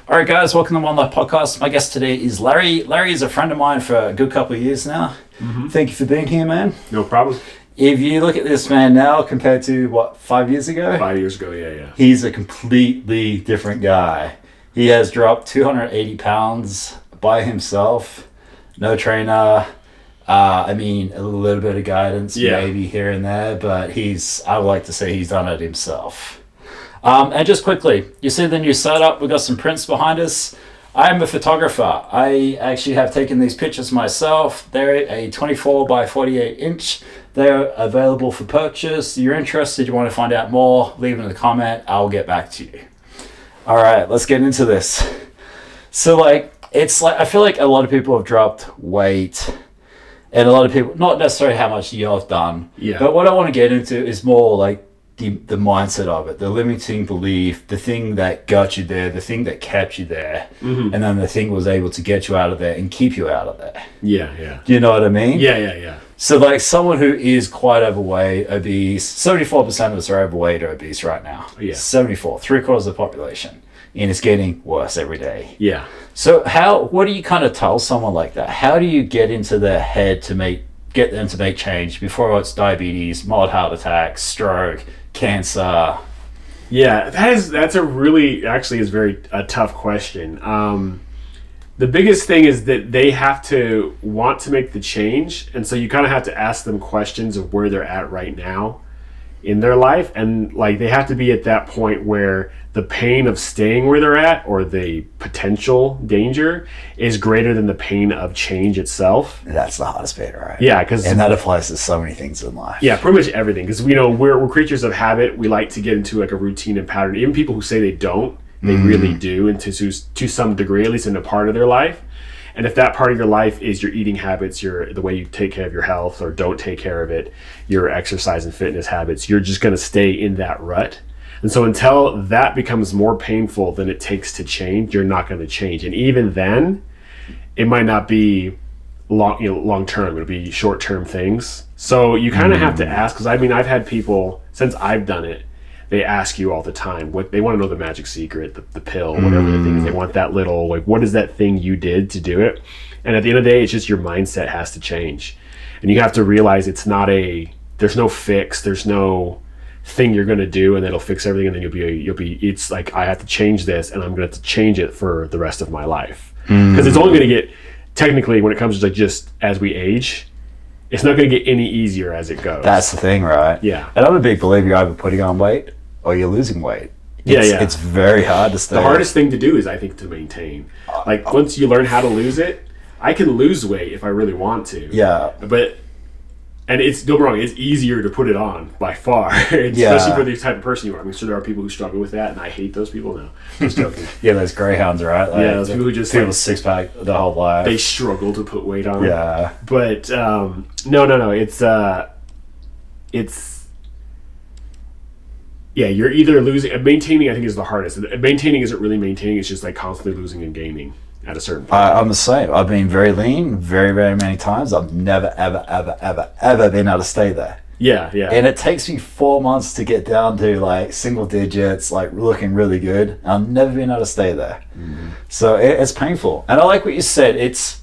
All right, guys, welcome to the Onelife podcast. My guest today is Larry. Larry is a friend of mine for a good couple of years now. Mm-hmm. Thank you for being here, man. No problem. If you look at this man now compared to, 5 years ago? 5 years ago, yeah. He's a completely different guy. He has dropped 280 pounds by himself. No trainer. A little bit of guidance maybe here and there, but I would like to say he's done it himself. And just quickly, you see the new setup, we've got some prints behind us. I am a photographer. I actually have taken these pictures myself. They're a 24 by 48 inch. They're available for purchase. If you're interested, you want to find out more, leave it in the comment. I'll get back to you. All right, let's get into this. So I feel like a lot of people have dropped weight. And a lot of people, not necessarily how much you've done, but what I want to get into is more like the mindset of it, the limiting belief, the thing that got you there, the thing that kept you there, and then the thing was able to get you out of there and keep you out of there. Yeah. Do you know what I mean? Yeah. So someone who is quite overweight, obese, 74% of us are overweight or obese right now. Yeah. 74, 3/4 of the population. And it's getting worse every day. Yeah. So what do you kind of tell someone like that? How do you get into their head to get them to make change before it's diabetes, mild heart attack, stroke, cancer? Yeah, that's a really a tough question. The biggest thing is that they have to want to make the change, and so you kind of have to ask them questions of where they're at right now in their life, and they have to be at that point where the pain of staying where they're at or the potential danger is greater than the pain of change itself. That's the hardest bit, right? Yeah, and that applies to so many things in life. Yeah, pretty much everything, because we're creatures of habit. We like to get into a routine and pattern. Even people who say they don't, they really do, and to some degree, at least in a part of their life. And if that part of your life is your eating habits, the way you take care of your health or don't take care of it, your exercise and fitness habits, you're just going to stay in that rut. And so until that becomes more painful than it takes to change, you're not going to change. And even then, it might not be long term. It'll be short term things. So you kind of have to ask, because I've had people, since I've done it, they ask you all the time what they want to know, the magic secret, the pill, whatever the thing is. They want that little, what is that thing you did to do it? And at the end of the day, it's just your mindset has to change. And you have to realize there's no fix, there's no thing you're going to do and it'll fix everything, and then it's like, I have to change this and I'm going to have to change it for the rest of my life. Because it's only going to get, technically, when it comes to just as we age, it's not going to get any easier as it goes. That's the thing, right? Yeah. And I'm a big believer you're either putting on weight or you're losing weight. It's very hard to stay. The hardest thing to do is, I think, to maintain. Once you learn how to lose it, I can lose weight if I really want to. Yeah. And don't get me wrong, it's easier to put it on by far, especially for the type of person you are. Sure there are people who struggle with that, and I hate those people. No, just joking. Yeah, those greyhounds, right? Those people who just six pack the whole life. They struggle to put weight on. Yeah, but no. You're either losing. Maintaining, I think, is the hardest. Maintaining isn't really maintaining; it's just constantly losing and gaining at a certain point. I'm the same. I've been very lean very, very many times. I've never, ever, ever, ever, ever been able to stay there. Yeah. And it takes me 4 months to get down to single digits, looking really good. I've never been able to stay there. Mm-hmm. So it's painful. And I like what you said. It's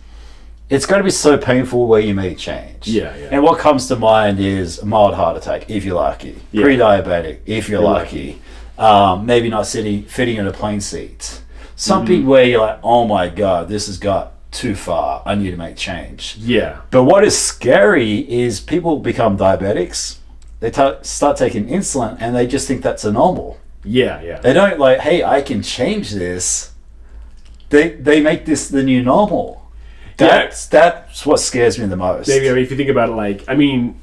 going to be so painful where you make change. Yeah. And what comes to mind is a mild heart attack, if you're lucky. Yeah. Pre-diabetic, if you're lucky. Maybe not fitting in a plane seat. Something where you're like, oh my God, this has got too far. I need to make change. Yeah. But what is scary is people become diabetics. They start taking insulin and they just think that's a normal. Yeah. They don't hey, I can change this. They make this the new normal. That's what scares me the most. Maybe, if you think about it,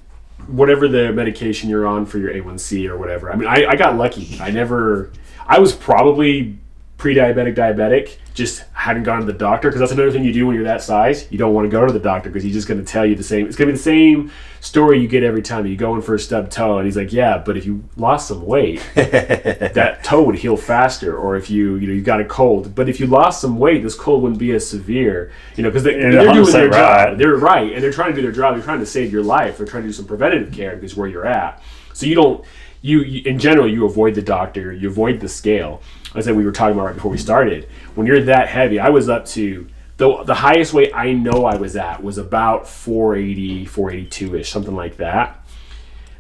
whatever the medication you're on for your A1C or whatever. I got lucky. I was probably pre-diabetic, diabetic, just hadn't gone to the doctor, because that's another thing you do when you're that size. You don't want to go to the doctor because he's just going to tell you the same. It's going to be the same story you get every time. You go in for a stubbed toe and he's like, yeah, but if you lost some weight, that toe would heal faster. Or if you got a cold, but if you lost some weight, this cold wouldn't be as severe, because they're doing their job. They're right. And they're trying to do their job. They're trying to save your life. They're trying to do some preventative care because where you're at. So you in general, you avoid the doctor, you avoid the scale. I said we were talking about right before we started. When you're that heavy, I was up to the highest weight I know I was at was about 480, 482-ish, something like that.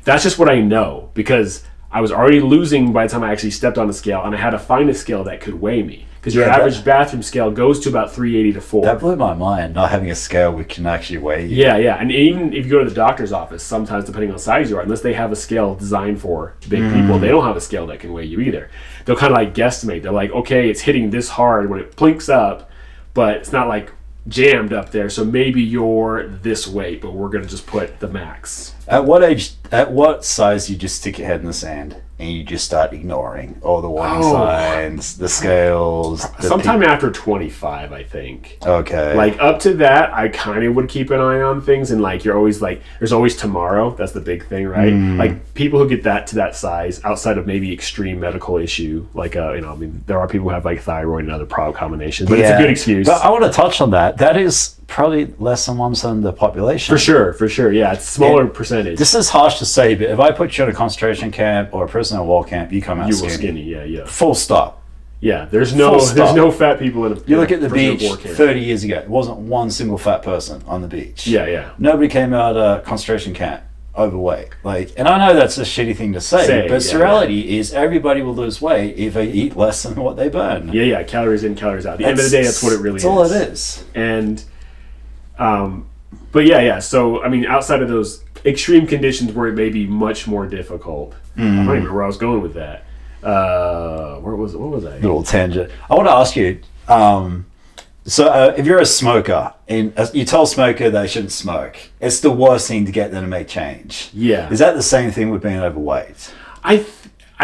That's just what I know, because I was already losing by the time I actually stepped on the scale, and I had to find a scale that could weigh me. Because your average bathroom scale goes to about 380 to 4. That blew my mind, not having a scale which can actually weigh you. Yeah. And even if you go to the doctor's office, sometimes depending on the size you are, unless they have a scale designed for big people, they don't have a scale that can weigh you either. They'll kind of like guesstimate. They're like, okay, it's hitting this hard when it plinks up, but it's not like jammed up there, so maybe you're this weight, but we're going to just put the max. At what size you just stick your head in the sand and you just start ignoring all the warning signs, the scales? Sometime after 25, I think. Okay. Like up to that, I kind of would keep an eye on things, and like you're always like, there's always tomorrow. That's the big thing, right? Like people who get that to that size, outside of maybe extreme medical issue, like there are people who have like thyroid and other problem combinations, but it's a good excuse. But I want to touch on that. That is probably less than 1% of the population. For sure. Yeah, it's a smaller percentage. This is harsh to say, but if I put you in a concentration camp or a prisoner of war camp, you come out skinny. You will skinny, yeah. Full stop. Yeah, there's no fat people in a You look at the beach 30 years ago, it wasn't one single fat person on the beach. Yeah. Nobody came out of a concentration camp overweight. And I know that's a shitty thing to say, but the reality is everybody will lose weight if they eat less than what they burn. Yeah, calories in, calories out. At the end of the day, that's what it really is. That's all it is. And but yeah. So I mean, outside of those extreme conditions where it may be much more difficult, I don't even remember where I was going with that. What was I? Little tangent. I want to ask you. So if you're a smoker and you tell a smoker they shouldn't smoke, it's the worst thing to get them to make change. Yeah. Is that the same thing with being overweight? I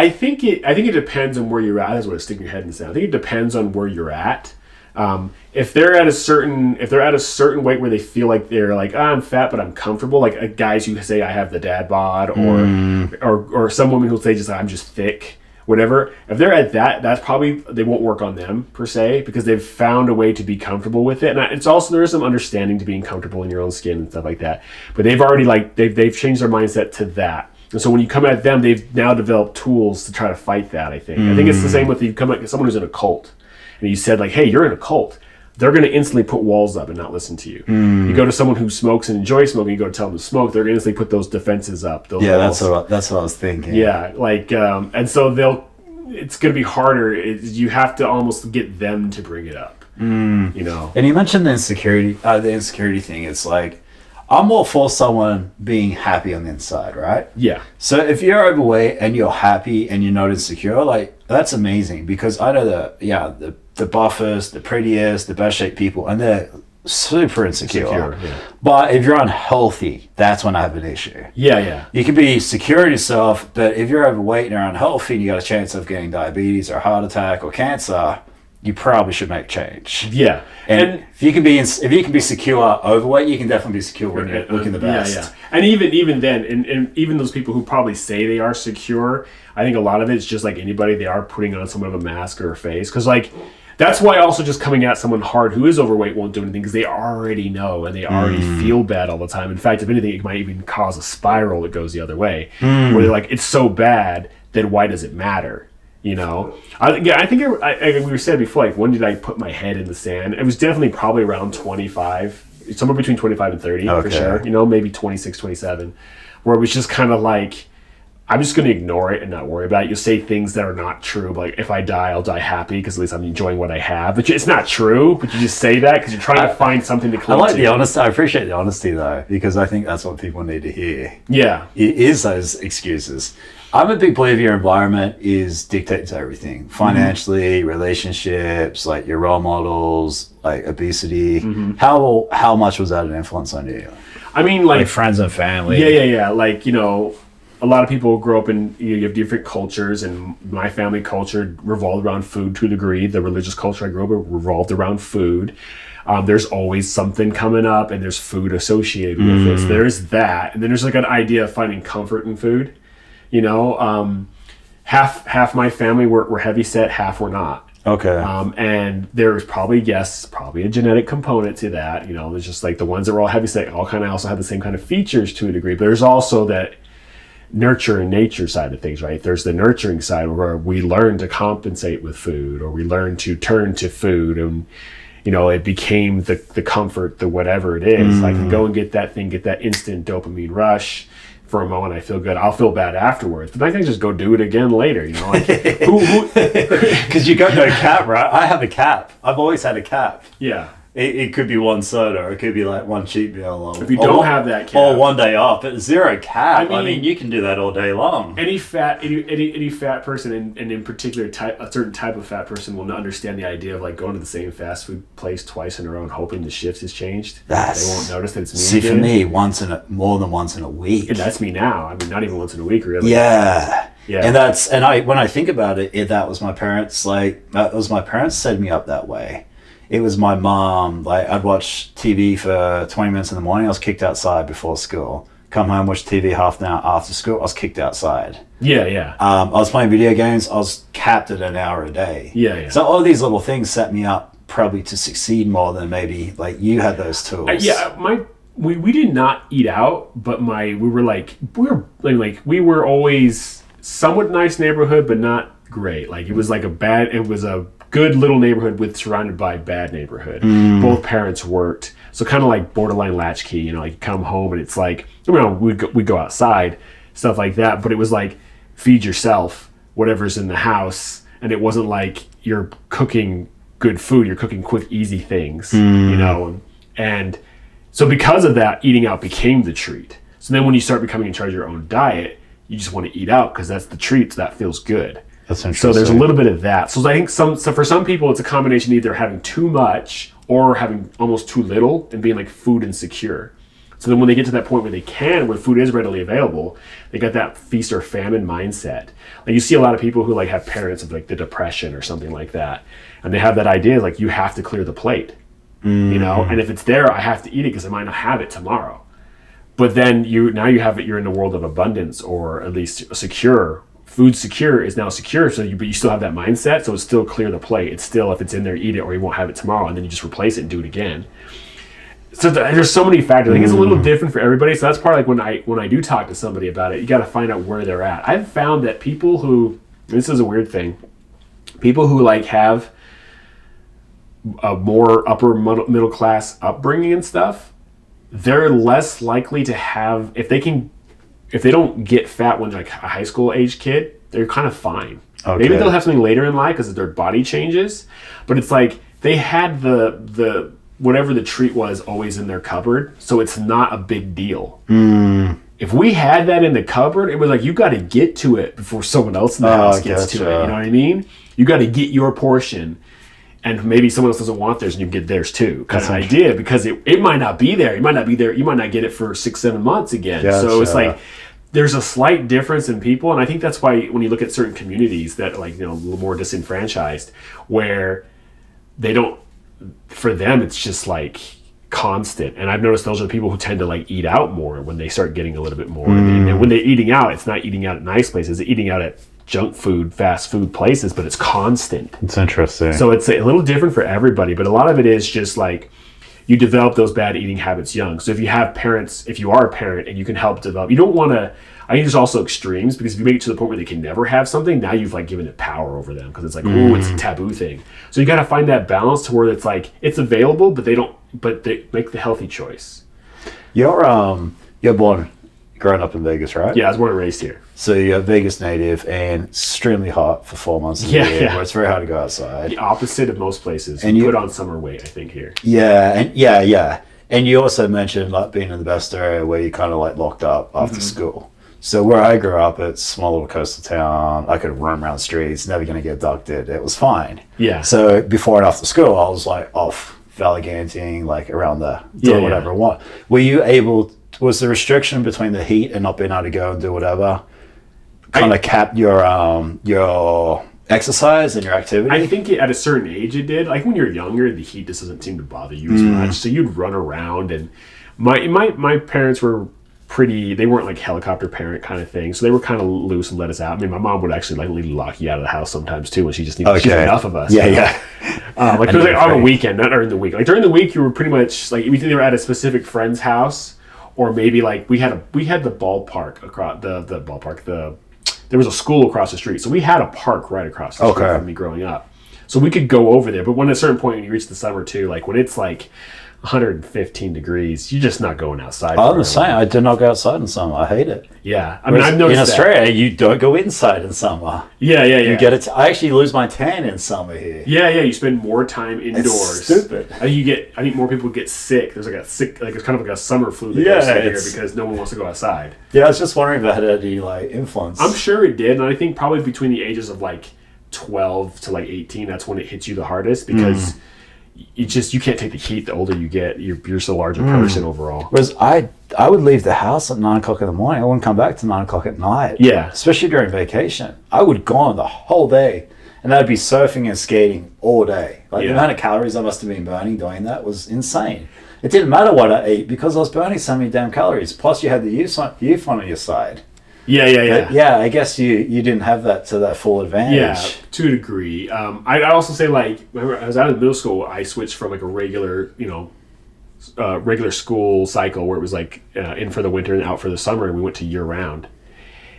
think it depends on where you're at. That's what it's sticking your head in the sand. I think it depends on where you're at. If they're at a certain weight where they feel like they're like, I'm fat but I'm comfortable, like guys who say I have the dad bod, or some women who say just I'm just thick, whatever. If they're at that's probably, they won't work on them per se, because they've found a way to be comfortable with it. And it's also, there is some understanding to being comfortable in your own skin and stuff like that. But they've already they've changed their mindset to that. And so when you come at them, they've now developed tools to try to fight that. I think it's the same with you come at someone who's in a cult. And you said like, hey, you're in a cult, they're going to instantly put walls up and not listen to you. You go to someone who smokes and enjoys smoking, you go to tell them to smoke, they're going to instantly put those defenses up. That's what I was thinking. Yeah, and so it's going to be harder. You have to almost get them to bring it up. And you mentioned the insecurity thing. It's like, I'm all for someone being happy on the inside, right? Yeah. So if you're overweight and you're happy and you're not insecure, like, that's amazing, because I know the buffest, the prettiest, the best shaped people, and they're super insecure. But if you're unhealthy, that's when I have an issue. Yeah. You can be secure in yourself, but if you're overweight and you're unhealthy and you got a chance of getting diabetes or heart attack or cancer, you probably should make change. Yeah. And if you can be secure overweight, you can definitely be secure when you're looking the best. Yeah. And even then, and even those people who probably say they are secure, I think a lot of it's just like anybody, they are putting on somewhat of a mask or a face. Because like, that's why also just coming at someone hard who is overweight won't do anything, because they already know and they already feel bad all the time. In fact, if anything, it might even cause a spiral that goes the other way, where they're like, it's so bad, then why does it matter? I think we said before, like, when did I put my head in the sand? It was definitely probably around 25, somewhere between 25 and 30 for sure. Maybe 26, 27, where it was just kind of like, I'm just going to ignore it and not worry about it. You'll say things that are not true. Like, if I die, I'll die happy because at least I'm enjoying what I have. But it's not true. But you just say that because you're trying to find something to cling to. I like the honesty. I appreciate the honesty, though, because I think that's what people need to hear. Yeah. It is those excuses. I'm a big believer your environment is dictates everything. Financially, relationships, like your role models, like obesity. How much was that an influence on you? I mean, like friends and family. Yeah. Like, a lot of people grow up in, you have different cultures, and my family culture revolved around food to a degree. The religious culture I grew up in revolved around food. There's always something coming up, and there's food associated with it. So there's that. And then there's like an idea of finding comfort in food. Half my family were heavy set, half were not. Okay. And there's probably a genetic component to that. There's just like the ones that were all heavy set all kind of also have the same kind of features to a degree. But there's also that nurture and nature side of things, right? There's the nurturing side where we learn to compensate with food, or we learn to turn to food, and it became the comfort, the whatever it is. I can go and get that instant dopamine rush for a moment. I feel good. I'll feel bad afterwards, but I can just go do it again later. Because you got no cap, right? I have a cap. I've always had a cap. Yeah. It could be one soda, or it could be like one cheat meal. If you don't have that cap, or one day off, but zero cap. I mean, you can do that all day long. Any fat person, and in particular, a certain type of fat person will not understand the idea of like going to the same fast food place twice in a row and hoping the shift has changed. They won't notice that it's me. See, for me, more than once in a week. And that's me now. I mean, not even once in a week, really. Yeah. And when I think about it, that was my parents. That was my parents set me up that way. It was my mom. Like, I'd watch TV for 20 minutes in the morning. I was kicked outside before school. Come home, watch TV half an hour after school. I was kicked outside. Yeah. I was playing video games. I was capped at an hour a day. Yeah. So all these little things set me up probably to succeed more than maybe like you had those tools. We did not eat out, but we were always somewhat nice neighborhood, but not great. Like it was a good little neighborhood surrounded by bad neighborhood. Both parents worked, so kind of like borderline latchkey. You come home and it's like we go outside, stuff like that. But it was like feed yourself whatever's in the house, and it wasn't like you're cooking good food. You're cooking quick, easy things, and so because of that, eating out became the treat. So then when you start becoming in charge of your own diet, you just want to eat out because that's the treat. So that feels good. That's interesting. So there's a little bit of that. So I think for some people, it's a combination of either having too much or having almost too little and being like food insecure. So then when they get to that point where food is readily available, they got that feast or famine mindset. Like you see a lot of people who like have parents of like the depression or something like that. And they have that idea like you have to clear the plate, and if it's there, I have to eat it because I might not have it tomorrow. But then you're in the world of abundance, or at least secure. Food secure is now secure, but you still have that mindset, so it's still clear the plate. It's still, if it's in there, eat it, or you won't have it tomorrow, and then you just replace it and do it again. So there's so many factors. I think it's a little different for everybody. So that's part of like when I do talk to somebody about it, you got to find out where they're at. I've found that people who, this is a weird thing, people who like have a more upper middle class upbringing and stuff, they're less likely to have, if they don't get fat when they're like a high school age kid, they're kind of fine. Okay. Maybe they'll have something later in life because their body changes, but it's like they had the whatever the treat was always in their cupboard, so it's not a big deal. If we had that in the cupboard, it was like you got to get to it before someone else in the house gets to it. You know what I mean? You got to get your portion. And maybe someone else doesn't want theirs and you get theirs too. Kind of idea, because it might not be there. It might not be there. You might not get it for 6-7 months again. Gotcha. So it's like there's a slight difference in people. And I think that's why when you look at certain communities that like, a little more disenfranchised, where they don't, for them, it's just like constant. And I've noticed those are the people who tend to like eat out more when they start getting a little bit more. And when they're eating out, it's not eating out at nice places. It's eating out at junk food, fast food places, but it's constant. It's interesting. So it's a little different for everybody, but a lot of it is just like you develop those bad eating habits young. So if you are a parent and you can help develop, you don't want to, I think there's also extremes, because if you make it to the point where they can never have something, now you've like given it power over them, because it's like, it's a taboo thing. So you got to find that balance to where it's like, it's available, but they make the healthy choice. You're born, growing up in Vegas, right? Yeah, I was born and raised here. So you're a Vegas native and extremely hot for 4 months of the year, where it's very hard to go outside. The opposite of most places. And you put on summer weight, I think, here. Yeah. And you also mentioned like being in the best area where you kind of like locked up after school. So where I grew up, it's a small little coastal town. I could roam around the streets, never going to get abducted. It was fine. Yeah. So before and after school, I was like off gallivanting, like around doing whatever I want. Was the restriction between the heat and not being able to go and do whatever kind of capped your exercise and your activity? I think at a certain age it did. Like when you're younger, the heat just doesn't seem to bother you as much. So you'd run around, and my parents were they weren't like helicopter parent kind of thing. So they were kind of loose and let us out. I mean, my mom would actually like lock you out of the house sometimes too when she just needed enough of us. Yeah. Like it was like on a weekend, not during the week. Like during the week, you were pretty much like either at a specific friend's house, or maybe like we had the ballpark across the ballpark. There was a school across the street, so we had a park right across the street from me growing up. So we could go over there, but when at a certain point when you reach the summer too, like when it's like 115 degrees, you're just not going outside. I'm the same. I do not go outside in summer. I hate it. Yeah, I mean, I've noticed in Australia, you don't go inside in summer. Yeah. You get it. I actually lose my tan in summer here. Yeah. You spend more time indoors. It's stupid. I think more people get sick. There's it's kind of like a summer flu that goes here because no one wants to go outside. Yeah, I was just wondering if it had any like influence. I'm sure it did, and I think probably between the ages of like 12 to like 18, that's when it hits you the hardest because. You can't take the heat the older you get. You're so large a person overall. Whereas I would leave the house at 9 o'clock in the morning. I wouldn't come back to 9 o'clock at night. Yeah. Especially during vacation. I would go on the whole day. And I'd be surfing and skating all day. Like the amount of calories I must have been burning doing that was insane. It didn't matter what I ate because I was burning so many damn calories. Plus you had the youth on your side. Yeah. But yeah, I guess you didn't have that to that full advantage. Yeah, to a degree. I also say like, remember I was out of middle school, I switched from like a regular, regular school cycle where it was like in for the winter and out for the summer, and we went to year round.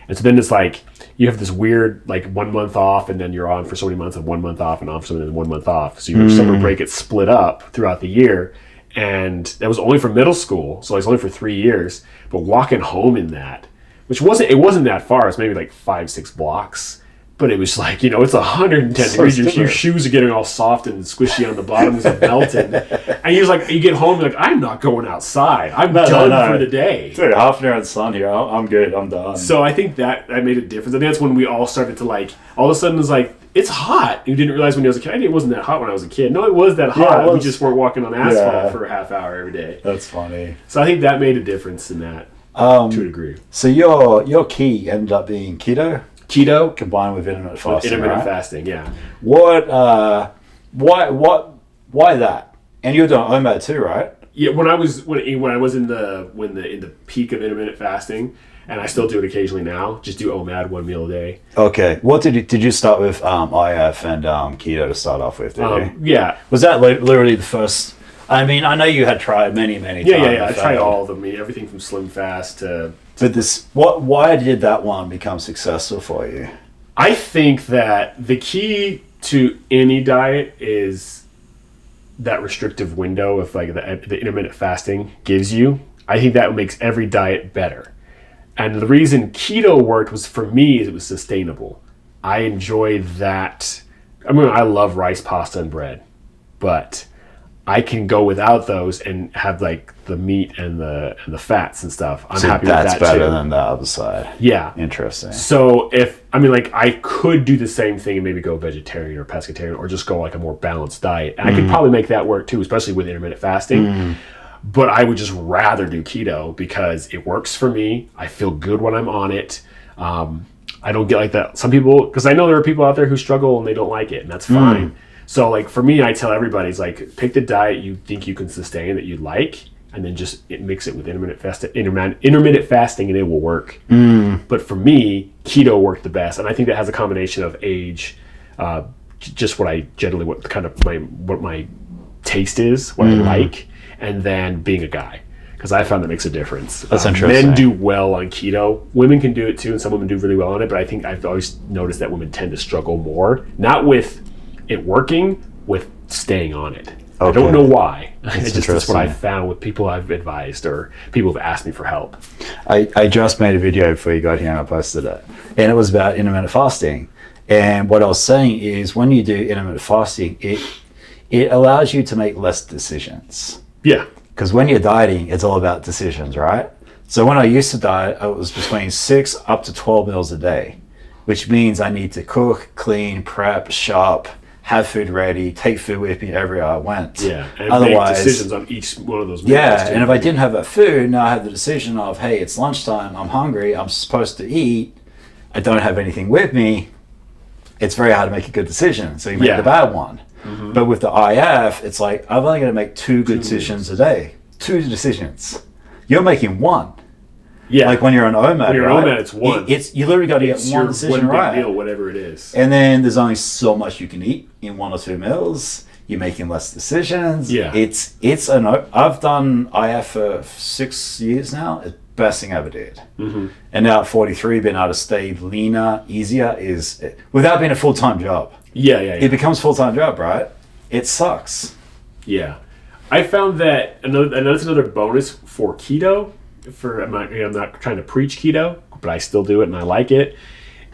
And so then it's like you have this weird like 1 month off, and then you're on for so many months, and 1 month off, and off for so many, 1 month off. So your summer break gets split up throughout the year, and that was only for middle school, so it's only for 3 years. But walking home in that. Which wasn't that far. It was maybe like 5-6 blocks, but it was like it's 110 degrees. Your shoes are getting all soft and squishy on the bottoms and melting. And you get home, you're like, I'm not going outside. I'm done for the day. Dude, half an hour in the sun here. I'm good. I'm done. So I think that made a difference. I think that's when we all started to like. All of a sudden, it was like it's hot. You didn't realize when you was a kid. I think it wasn't that hot when I was a kid. No, it was that hot. We just weren't walking on asphalt for a half hour every day. That's funny. So I think that made a difference in that. To a degree. So your key ended up being keto combined with intermittent fasting. Intermittent fasting, yeah. Why that? And you're doing OMAD too, right? Yeah, when I was in the peak of intermittent fasting, and I still do it occasionally now. Just do OMAD, 1 meal a day. Okay. What did you start with? IF and keto to start off with? Did you? Yeah. Was that literally the first? I mean, I know you had tried many times. Yeah. I tried all of them. Everything from Slim Fast to. But why did that one become successful for you? I think that the key to any diet is that restrictive window of like the intermittent fasting gives you. I think that makes every diet better. And the reason keto worked was for me is it was sustainable. I enjoy that. I mean, I love rice, pasta, and bread, but I can go without those and have like the meat and the fats and stuff. I'm happy with that too. That's better than the other side. Yeah. Interesting. So I could do the same thing and maybe go vegetarian or pescatarian or just go like a more balanced diet. And I could probably make that work too, especially with intermittent fasting. But I would just rather do keto because it works for me. I feel good when I'm on it. I don't get like that. Some people, because I know there are people out there who struggle and they don't like it, and that's fine. So like for me, I tell everybody, it's like pick the diet you think you can sustain that you like, and then just mix it with intermittent fasting, and it will work. But for me, keto worked the best, and I think that has a combination of age, just what my taste is, what I like, and then being a guy, because I found that makes a difference. That's interesting. Men do well on keto. Women can do it too, and some women do really well on it. But I think I've always noticed that women tend to struggle more, not with it working, with staying on it. Okay. I don't know why. That's what I found with people I've advised or people have asked me for help. I just made a video before you got here and I posted it. And it was about intermittent fasting. And what I was saying is when you do intermittent fasting, it allows you to make less decisions. Yeah. Because when you're dieting, it's all about decisions, right? So when I used to diet, it was between 6 up to 12 meals a day, which means I need to cook, clean, prep, shop, have food ready, take food with me everywhere I went. Yeah, and otherwise, make decisions on each one of those meals. Yeah, and if I didn't have that food, now I have the decision of, hey, it's lunchtime, I'm hungry, I'm supposed to eat, I don't have anything with me. It's very hard to make a good decision, so you make the bad one. Mm-hmm. But with the IF, it's like, I'm only going to make 2 good decisions a day. 2 decisions. You're making 1. Yeah. Like when you're on OMAD, when you're on OMAD, it's 1. You literally got to get one decision right. Meal, whatever it is. And then there's only so much you can eat in 1 or 2 meals. You're making less decisions. Yeah. I've done IF for 6 years now. It's the best thing I ever did. Mm-hmm. And now at 43, being able to stay leaner, easier without being a full-time job. Yeah. It becomes a full-time job, right? It sucks. Yeah. I found that another bonus for keto, I'm not trying to preach keto, but I still do it and I like it,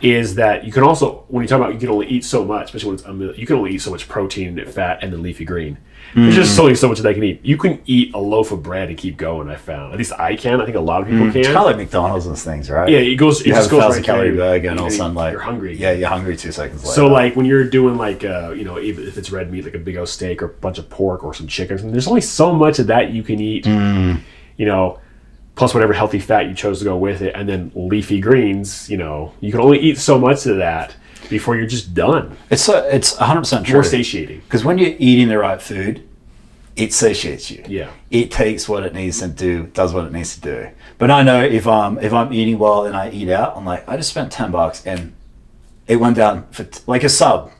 is that you can also, when you talk about you can only eat so much, especially when it's a meal, you can only eat so much protein, fat, and then leafy green. There's just only so much that I can eat. You can eat a loaf of bread and keep going, I found. At least I can. I think a lot of people can. It's kind of like McDonald's and things, right? Yeah, it just you have goes a 1,000 right calorie through. burger and all of a sudden, like, you're hungry. Yeah, you're hungry 2 seconds later. So, like, when you're doing, like, if it's red meat, like a big old steak or a bunch of pork or some chicken, there's only so much of that you can eat, plus whatever healthy fat you chose to go with it, and then leafy greens, you can only eat so much of that before you're just done. It's 100% true. More satiating. Because when you're eating the right food, it satiates you. Yeah. It takes what it needs to do, does what it needs to do. But I know if I'm eating well and I eat out, I'm like, I just spent $10 and it went down for like a sub.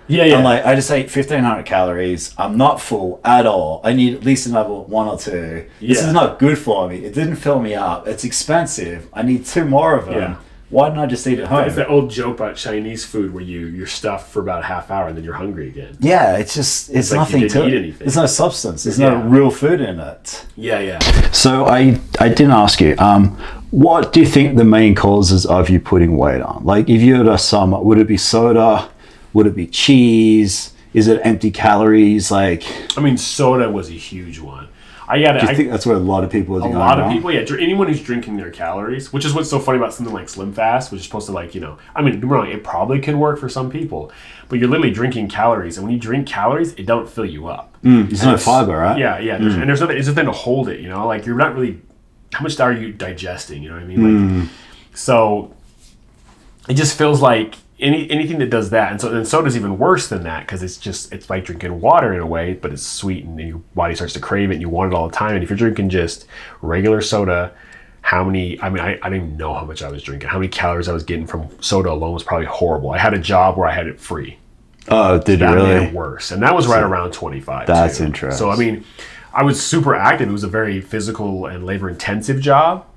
Yeah. I'm like, I just ate 1,500 calories. I'm not full at all. I need at least another 1 or 2. This is not good for me. It didn't fill me up. It's expensive. I need 2 more of them. Yeah. Why didn't I just eat at home? It's that old joke about Chinese food where you're stuffed for about a half hour and then you're hungry again. Yeah, it's like nothing to it. There's no substance. There's no real food in it. Yeah. So I didn't ask you, what do you think the main causes of you putting weight on? Like if you were to sum up, would it be soda? Would it be cheese? Is it empty calories? Like, I mean, soda was a huge one. Do you think that's where a lot of people are going wrong? A lot of people, yeah. Anyone who's drinking their calories, which is what's so funny about something like Slim Fast, which is supposed to I mean, don't get me wrong, it probably can work for some people, but you're literally drinking calories, and when you drink calories, it don't fill you up. There's no fiber, right? Yeah. And there's nothing to hold it, like you're not really, how much are you digesting, you know what I mean? Like, so it just feels like anything that does that, and soda's even worse than that because it's like drinking water in a way, but it's sweet and your body starts to crave it and you want it all the time. And if you're drinking just regular soda, I don't even know how much I was drinking. How many calories I was getting from soda alone was probably horrible. I had a job where I had it free. Oh, did you really? That made it worse, and that was right around 25. That's interesting. So I mean, I was super active. It was a very physical and labor intensive job.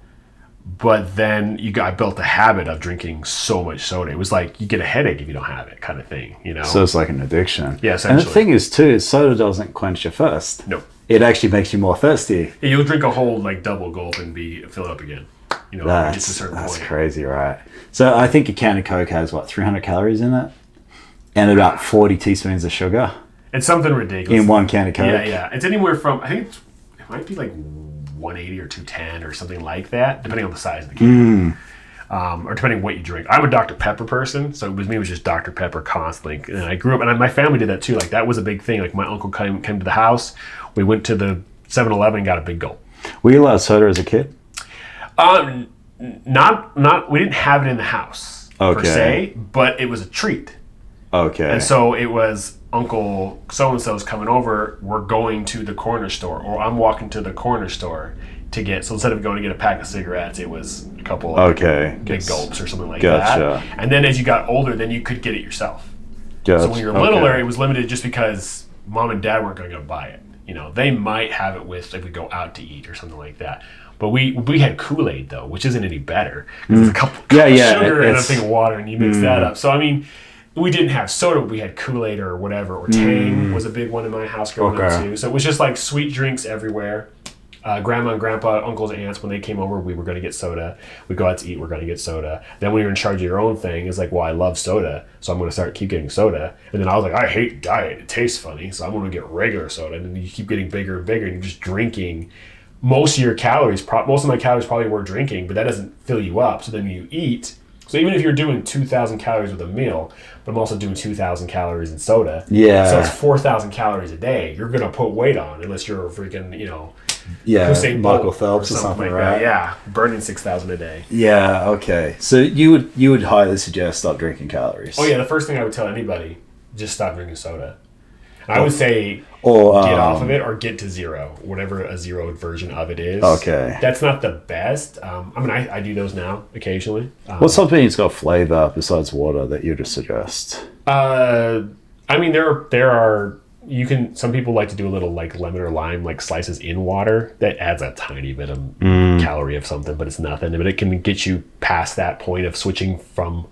But then I built a habit of drinking so much soda. It was like you get a headache if you don't have it, kind of thing, So it's like an addiction. Yeah, essentially. And the thing is, too, soda doesn't quench your thirst. No. It actually makes you more thirsty. Yeah, you'll drink a whole double gulp and fill it up again. That's a certain point. Crazy, right? So I think a can of Coke has 300 calories in it, and about 40 teaspoons of sugar. It's something ridiculous in one can of Coke. Yeah. It's anywhere from it might be like 180 or 210 or something like that, depending on the size of the can. Or depending on what you drink. I'm a Dr. Pepper person, so it was just Dr. Pepper constantly. And I grew up, and my family did that too. Like that was a big thing. Like my uncle came to the house. We went to the 7-Eleven and got a big gulp. Were you allowed soda as a kid? Not. We didn't have it in the house per se, but it was a treat. Okay. And so it was Uncle so-and-so's coming over, we're going to the corner store, or I'm walking to the corner store to get, so instead of going to get a pack of cigarettes, it was a couple of big gulps or something like that. And then as you got older, then you could get it yourself. So when you were littler, it was limited just because mom and dad weren't going to buy it. They might have it if we go out to eat or something like that. But we had Kool-Aid, though, which isn't any better. Because it's a cup of sugar and a thing of water, and you mix that up. So, I mean, we didn't have soda, but we had Kool-Aid or whatever, or Tang was a big one in my house growing up too. So it was just like sweet drinks everywhere. Grandma and grandpa, uncles and aunts, when they came over, we were going to get soda. We'd go out to eat, we're going to get soda. Then when you're in charge of your own thing, it's like, well, I love soda, so I'm going to keep getting soda. And then I was like, I hate diet, it tastes funny, so I'm going to get regular soda. And then you keep getting bigger and bigger, and you're just drinking. Most of my calories probably were drinking, but that doesn't fill you up. So then you eat. So even if you're doing 2,000 calories with a meal, but I'm also doing 2,000 calories in soda. Yeah. So it's 4,000 calories a day. You're going to put weight on unless you're a freaking, Usain Bolt Michael Phelps or something, like right? that. Yeah, burning 6,000 a day. Yeah, okay. So you would highly suggest stop drinking calories. Oh yeah, the first thing I would tell anybody, just stop drinking soda. I would say get off of it or get to zero, whatever a zero version of it is. Okay. That's not the best. I do those now occasionally. What's something that's got flavor besides water that you just suggest? There are some people like to do a little like lemon or lime like slices in water. That adds a tiny bit of calorie of something, but it's nothing. But it can get you past that point of switching from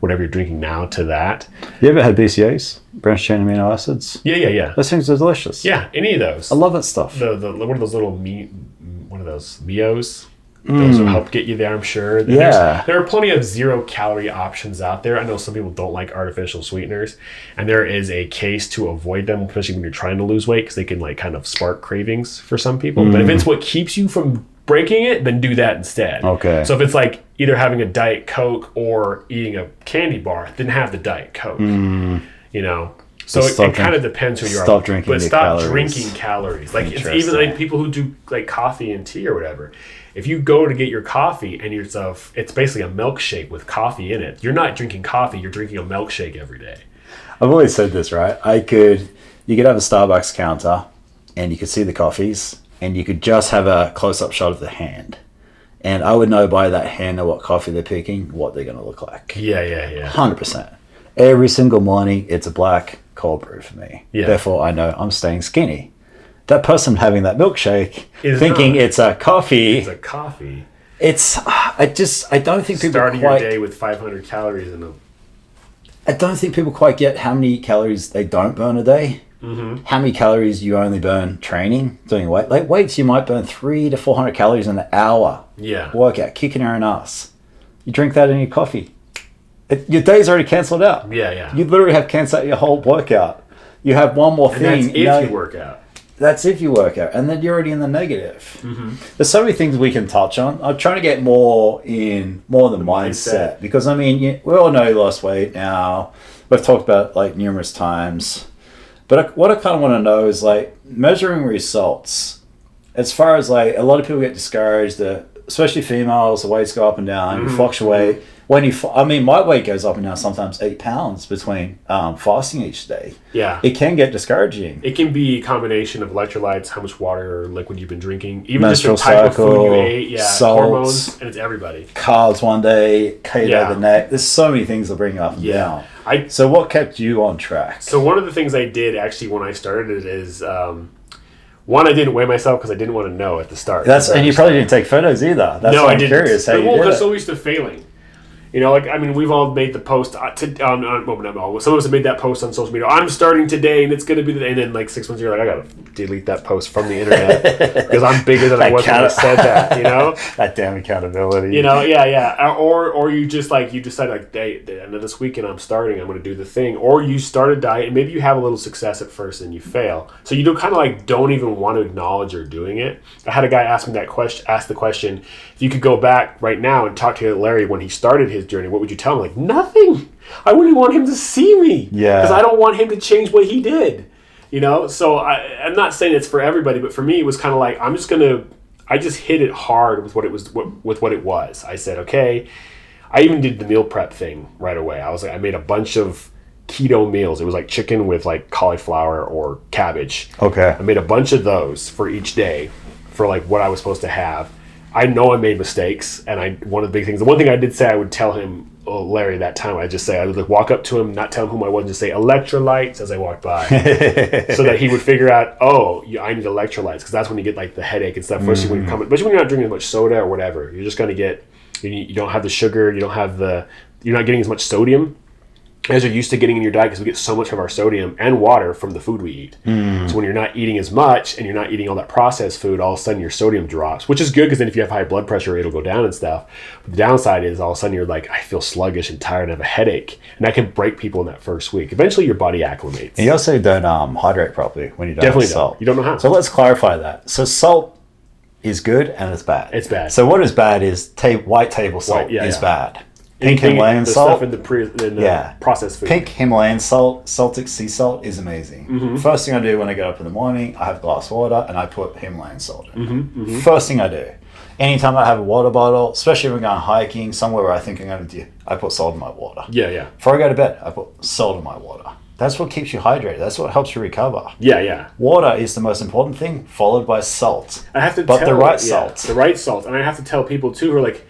whatever you're drinking now to that. You ever had BCAAs, branched chain amino acids? Yeah. Those things are delicious. Yeah, any of those. I love that stuff. The what are those little one of those Mios? Those will help get you there, I'm sure. There are plenty of 0-calorie options out there. I know some people don't like artificial sweeteners, and there is a case to avoid them, especially when you're trying to lose weight, because they can like kind of spark cravings for some people. But if it's what keeps you from breaking it, then do that instead. Okay. So if it's like either having a Diet Coke or eating a candy bar, then have the Diet Coke. You know. So it kind of depends who you are. Stop drinking calories. Like it's even like people who do like coffee and tea or whatever. If you go to get your coffee and it's basically a milkshake with coffee in it. You're not drinking coffee, you're drinking a milkshake every day. I've always said this, right? You could have a Starbucks counter and you could see the coffees and you could just have a close-up shot of the hand. And I would know by that hand or what coffee they're picking, what they're going to look like. Yeah. 100%. Every single morning, it's a black cold brew for me. Yeah. Therefore, I know I'm staying skinny. That person having that milkshake, thinking it's a coffee. It's a coffee. I don't think people starting your day with 500 calories in them. I don't think people quite get how many calories they don't burn a day. How many calories you only burn training, doing weight. Like weights, you might burn 300 to 400 calories in an hour. Yeah. Workout, kicking your own ass. You drink that in your coffee. Your day's already cancelled out. Yeah. You literally have cancelled out your whole workout. You have one more thing. That's if you work out. That's if you work out. And then you're already in the negative. There's so many things we can touch on. I'm trying to get more in the mindset. Because, I mean, we all know you lost weight now. We've talked about it, like, numerous times. But what I kind of want to know is, like, measuring results. As far as, like, a lot of people get discouraged, especially females, the weights go up and down, you fluctuate. My weight goes up and down sometimes 8 pounds between fasting each day. Yeah. It can get discouraging. It can be a combination of electrolytes, how much water or liquid you've been drinking, even menstrual just the type cycle, of food you ate, salts, hormones, and it's everybody. Carbs one day, keto the next. There's so many things that bring up and down. So what kept you on track? So one of the things I did actually when I started it is... one, I didn't weigh myself because I didn't want to know at the start. And you probably didn't take photos either. That's why I'm curious how you did it. Because so used to failing. You know, like, I mean, we've all made the post some of us have made that post on social media. I'm starting today, and it's going to be and then like 6 months later, like, I got to delete that post from the internet because I'm bigger than I was when I said that. You know, that damn accountability. You know, yeah. Or you just like you decide like, the end of this weekend I'm starting. I'm going to do the thing. Or you start a diet, and maybe you have a little success at first, and you fail. So you don't even want to acknowledge you're doing it. I had a guy ask the question, if you could go back right now and talk to Larry when he started his journey, what would you tell him? Like, nothing. I wouldn't want him to see me. Yeah. Because I don't want him to change what he did. You know? So I'm not saying it's for everybody, but for me, it was kind of like, I just hit it hard with what it was. I said, okay. I even did the meal prep thing right away. I made a bunch of keto meals. It was like chicken with like cauliflower or cabbage. Okay. I made a bunch of those for each day for like what I was supposed to have. I know I made mistakes, and the one thing I did say I would tell him, Larry, that time, I would like walk up to him, not tell him who I was, and just say electrolytes as I walked by, so that he would figure out, I need electrolytes, because that's when you get like the headache and stuff. Especially when you're not drinking as much soda or whatever, you're just gonna get, you don't have the sugar, you're not getting as much sodium as you're used to getting in your diet, because we get so much of our sodium and water from the food we eat. So when you're not eating as much and you're not eating all that processed food, all of a sudden your sodium drops, which is good, because then if you have high blood pressure, it'll go down and stuff. But the downside is all of a sudden you're like, I feel sluggish and tired and have a headache. And that can break people in that first week. Eventually your body acclimates. And you also don't hydrate properly when you don't Definitely have salt. You don't know how. So let's clarify that. So salt is good and it's bad. It's bad. So what is bad is white table salt is bad. Pink Himalayan salt. Stuff in the processed food. Pink Himalayan salt, Celtic sea salt is amazing. First thing I do when I get up in the morning, I have a glass of water and I put Himalayan salt in. First thing I do. Anytime I have a water bottle, especially if I'm going hiking, somewhere where I think I'm going to do, I put salt in my water. Yeah. Before I go to bed, I put salt in my water. That's what keeps you hydrated. That's what helps you recover. Yeah. Water is the most important thing, followed by salt. I have to the right salt. The right salt. And I have to tell people too who are like,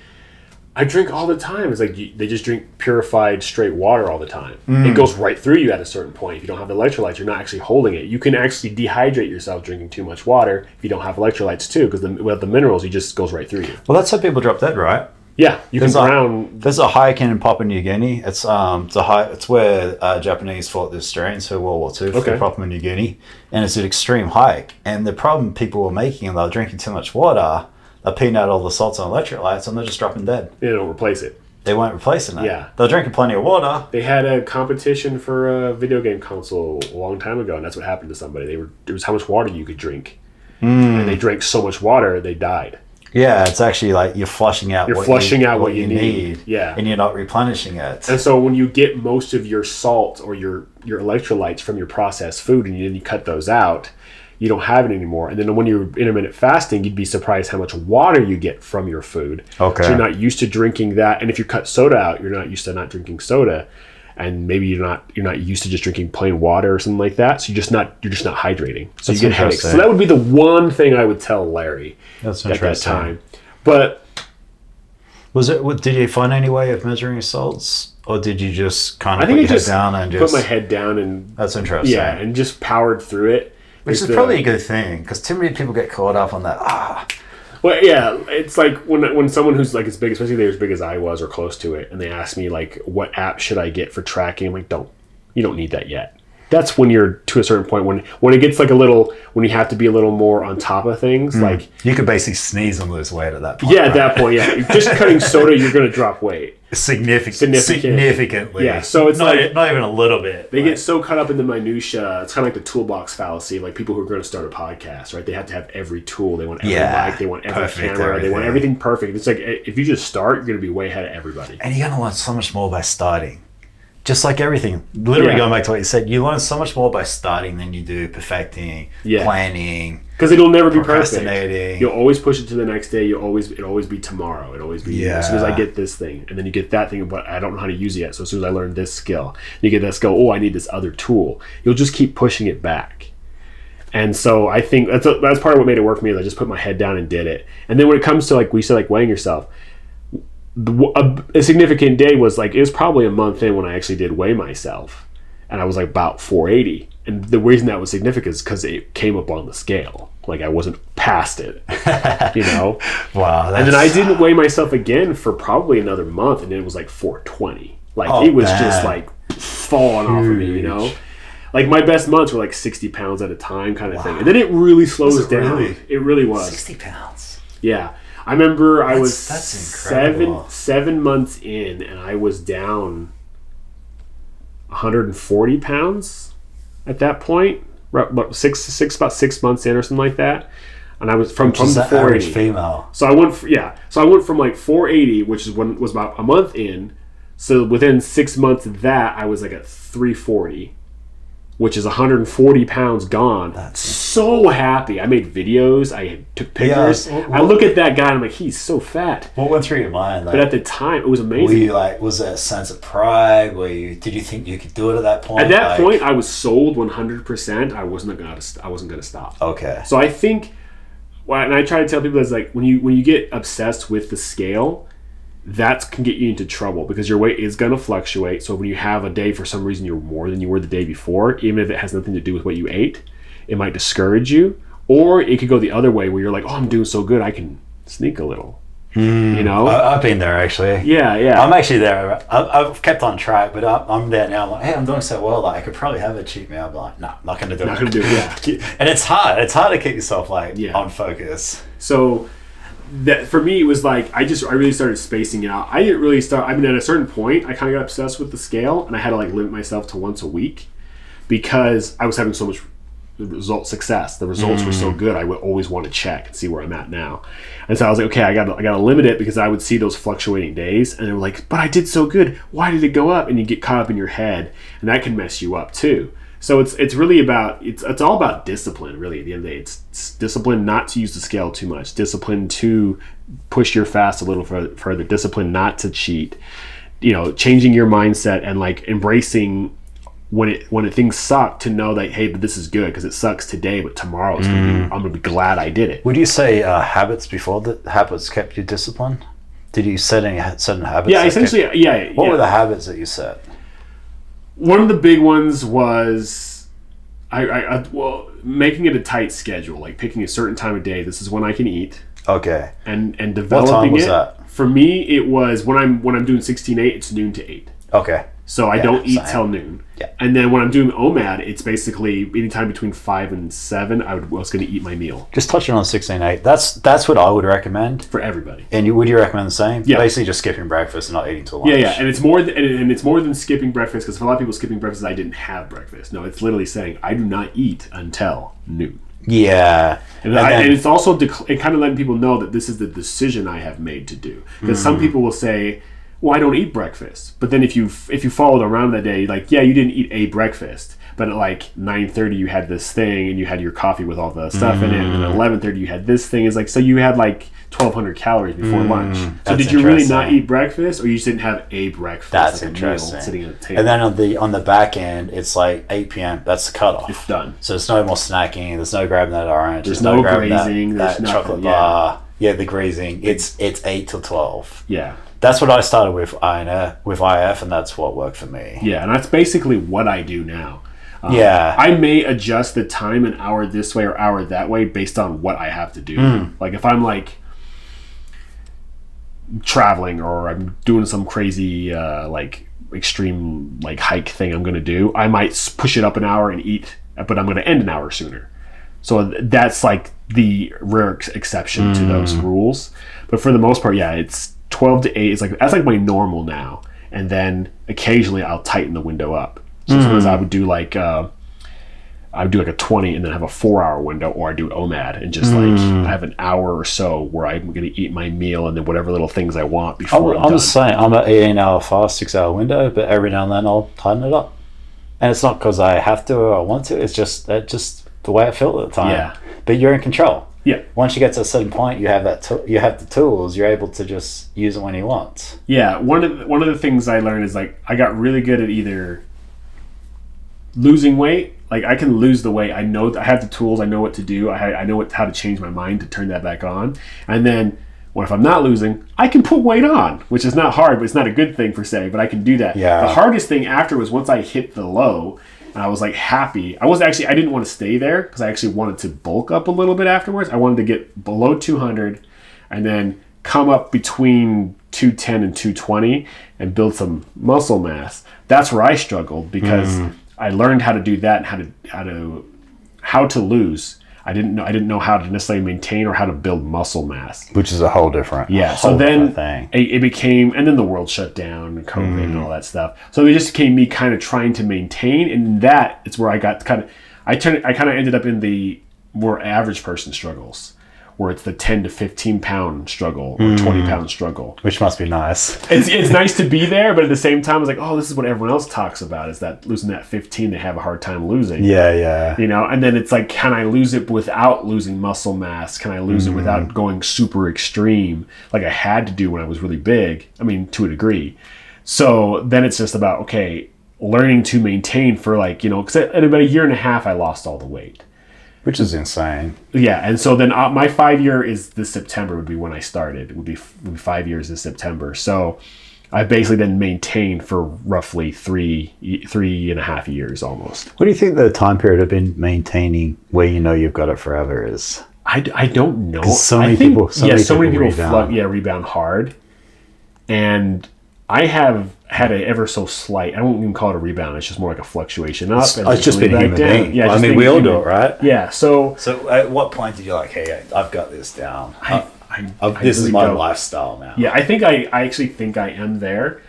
I drink all the time. It's like they just drink purified straight water all the time. It goes right through you at a certain point. If you don't have the electrolytes, you're not actually holding it. You can actually dehydrate yourself drinking too much water if you don't have electrolytes too, because without the minerals, it just goes right through you. Well, that's how people drop dead, right? Yeah, you can drown. There's a hike in Papua New Guinea. It's it's where Japanese fought the Australians for World War II for Papua New Guinea, and it's an extreme hike. And the problem people were making, and they were drinking too much water. They're peeing out all the salts and electrolytes, and they're just dropping dead. They don't replace it. They weren't replacing it. Yeah. They're drinking plenty of water. They had a competition for a video game console a long time ago, and that's what happened to somebody. It was how much water you could drink. And they drank so much water, they died. Yeah, it's actually like you're flushing out what you need. Yeah. And you're not replenishing it. And so when you get most of your salt or your electrolytes from your processed food and then you cut those out, you don't have it anymore. And then when you're intermittent fasting, you'd be surprised how much water you get from your food. Okay. So you're not used to drinking that. And if you cut soda out, you're not used to not drinking soda. And maybe you're not used to just drinking plain water or something like that. So you're just not hydrating. So That's you get headaches. So that would be the one thing I would tell Larry That's at interesting. that time. But did you find any way of measuring your salts? Or did you just kind of put your head down and just... put my head down and... That's interesting. Yeah, and just powered through it. Which is probably a good thing, because too many people get caught up on that. Well, yeah, it's like when someone who's like as big, especially they're as big as I was or close to it, and they ask me like, what app should I get for tracking? I'm like, you don't need that yet. That's when you're to a certain point when it gets like when you have to be a little more on top of things. Like you could basically sneeze and lose weight at that point. Yeah, at that point, yeah. Just cutting soda, you're going to drop weight. Significantly. Yeah, so it's not even a little bit. They get so caught up in the minutia. It's kind of like the toolbox fallacy. Like people who are going to start a podcast, right? They have to have every tool. They want every mic. They want every camera. Everything. They want everything perfect. It's like if you just start, you're going to be way ahead of everybody. And you're going to learn so much more by starting. Just like everything. Literally going back to what you said, you learn so much more by starting than you do perfecting, planning. Because it'll never be procrastinating. Perfect. You'll always push it to the next day. It'll always be tomorrow. It'll always be as soon as I get this thing. And then you get that thing, but I don't know how to use it yet. So as soon as I learn this skill, you get that skill, I need this other tool. You'll just keep pushing it back. And so I think that's part of what made it work for me is I just put my head down and did it. And then when it comes to like we said, like weighing yourself, a significant day was like it was probably a month in when I actually did weigh myself, and I was like about 480. And the reason that was significant is because it came up on the scale. Like I wasn't past it, you know. Wow. And then I didn't weigh myself again for probably another month, and it was like 420. Like it was just like falling off of me, you know. Like my best months were like 60 pounds at a time, kind of thing. And then it really slows down. Really? It really was 60 pounds. Yeah. I remember I was incredible. 7 months in, and I was down 140 pounds at that point. About 6 months in or something like that. And I was from 480. Female. So I went from like 480, which was about a month in. So within 6 months of that, I was like at 340. Which is 140 pounds gone. That's so happy. I made videos. I took pictures. Yeah, I look at that guy and I'm like, he's so fat. What went through your mind? But at the time, it was amazing. Were you like, was there a sense of pride? Did you think you could do it at that point? At that point, I was sold 100%. I wasn't gonna stop. Okay. So I think, and I try to tell people that's like when you get obsessed with the scale, that can get you into trouble because your weight is going to fluctuate. So when you have a day for some reason you're more than you were the day before, even if it has nothing to do with what you ate, it might discourage you. Or it could go the other way where you're like, I'm doing so good, I can sneak a little. You know? I've been there actually. Yeah. I'm actually there. I've kept on track, but I'm there now. I'm like, hey, I'm doing so well. Like I could probably have a cheat meal. I'm like, no, I'm not going to do it. Not going to do it, yeah. And it's hard. It's hard to keep yourself on focus. So... that for me it was like I really started spacing out. I didn't really start. I mean, at a certain point, I kind of got obsessed with the scale, and I had to like limit myself to once a week because I was having so much success. The results were so good. I would always want to check and see where I'm at now. And so I was like, okay, I got to limit it because I would see those fluctuating days, and they were like, but I did so good. Why did it go up? And you get caught up in your head, and that can mess you up too. So it's really about it's all about discipline. Really, at the end of the day, it's discipline not to use the scale too much, discipline to push your fast a little further, discipline not to cheat. You know, changing your mindset and like embracing when things suck to know that hey, but this is good because it sucks today, but tomorrow I'm gonna be glad I did it. Would you say habits kept you disciplined? Did you set any certain habits? Yeah, essentially, yeah. What were the habits that you set? One of the big ones was well, making it a tight schedule, like picking a certain time of day. This is when I can eat. Okay. And developing what time was it. That? For me, it was when I'm doing 16-8, it's noon to 8. Okay. So I don't eat till noon. Yeah. And then when I'm doing OMAD, it's basically anytime between 5 and 7, I was going to eat my meal. Just touching on 16-8, that's what I would recommend. For everybody. And would you recommend the same? Yeah. Basically just skipping breakfast and not eating till lunch. Yeah. And it's more than skipping breakfast, because for a lot of people, skipping breakfast, I didn't have breakfast. No, it's literally saying, I do not eat until noon. Yeah. And it's also, it kind of letting people know that this is the decision I have made to do. Because some people will say, well, I don't eat breakfast. But then if you followed around that day, like, yeah, you didn't eat a breakfast, but at like 9:30 you had this thing and you had your coffee with all the stuff in it, and at 11:30 you had this thing. It's like, so you had like 1,200 calories before lunch. So did you really not eat breakfast, or you just didn't have a breakfast? That's like interesting. A meal sitting at the table. And then on the back end, it's like 8 p.m. That's the cutoff. It's done. So there's no more snacking. There's no grabbing that orange. There's no grabbing grazing. That There's chocolate bar. Yeah, the grazing. It's 8 till 12. Yeah. That's what I started with IF, and that's what worked for me. Yeah, and that's basically what I do now. Yeah. I may adjust the time an hour this way or hour that way based on what I have to do. Like if I'm like traveling or I'm doing some crazy like extreme like hike thing I'm going to do, I might push it up an hour and eat, but I'm going to end an hour sooner. So that's like the rare exception to those rules. But for the most part, yeah, it's 12 to 8. That's like my normal now. And then occasionally I'll tighten the window up. So sometimes I would do like a 20 and then have a 4-hour window, or I do OMAD and just like I have an hour or so where I'm going to eat my meal and then whatever little things I want before I'm done. the same. I'm at 18-hour fast, 6-hour window, but every now and then I'll tighten it up. And it's not because I have to or I want to. It's just the way I feel at the time. Yeah. But you're in control. Yeah. Once you get to a certain point, you have you have the tools. You're able to just use it when you want. Yeah. One of the things I learned is like I got really good at either losing weight. Like I can lose the weight. I know I have the tools. I know what to do. I know how to change my mind to turn that back on. And then if I'm not losing, I can put weight on, which is not hard, but it's not a good thing per se. But I can do that. Yeah. The hardest thing after was once I hit the low. And I was like happy. I didn't want to stay there because I actually wanted to bulk up a little bit afterwards. I wanted to get below 200 and then come up between 210 and 220 and build some muscle mass. That's where I struggled because I learned how to do that and how to lose. I didn't know how to necessarily maintain or how to build muscle mass, which is a whole different so then thing. It became, and then the world shut down and COVID and all that stuff. So it just became me kind of trying to maintain, and that is where I got I kind of ended up in the more average person struggles, where it's the 10 to 15 pound struggle or 20 pound struggle, which must be nice. It's nice to be there, but at the same time, it's like, oh, this is what everyone else talks about, is that losing that 15 they have a hard time losing. Yeah. You know, and then it's like, can I lose it without losing muscle mass? Can I lose it without going super extreme like I had to do when I was really big? I mean, to a degree. So then it's just about, okay, learning to maintain for like, you know, because in about a year and a half, I lost all the weight. Which is insane. Yeah, and so then my 5 year is this September would be when I started. It would be 5 years this September. So I basically then maintained for roughly 3.5 years almost. What do you think the time period of been maintaining where you know you've got it forever is? I don't know. So many people rebound hard. And I have had a ever so slight, I won't even call it a rebound, it's just more like a fluctuation up. It's just been a human being. Yeah, I mean, we all do it, right? Yeah, so at what point did you like, hey, I've got this down? This is really my don't. lifestyle now. Yeah, I think I actually think I am there.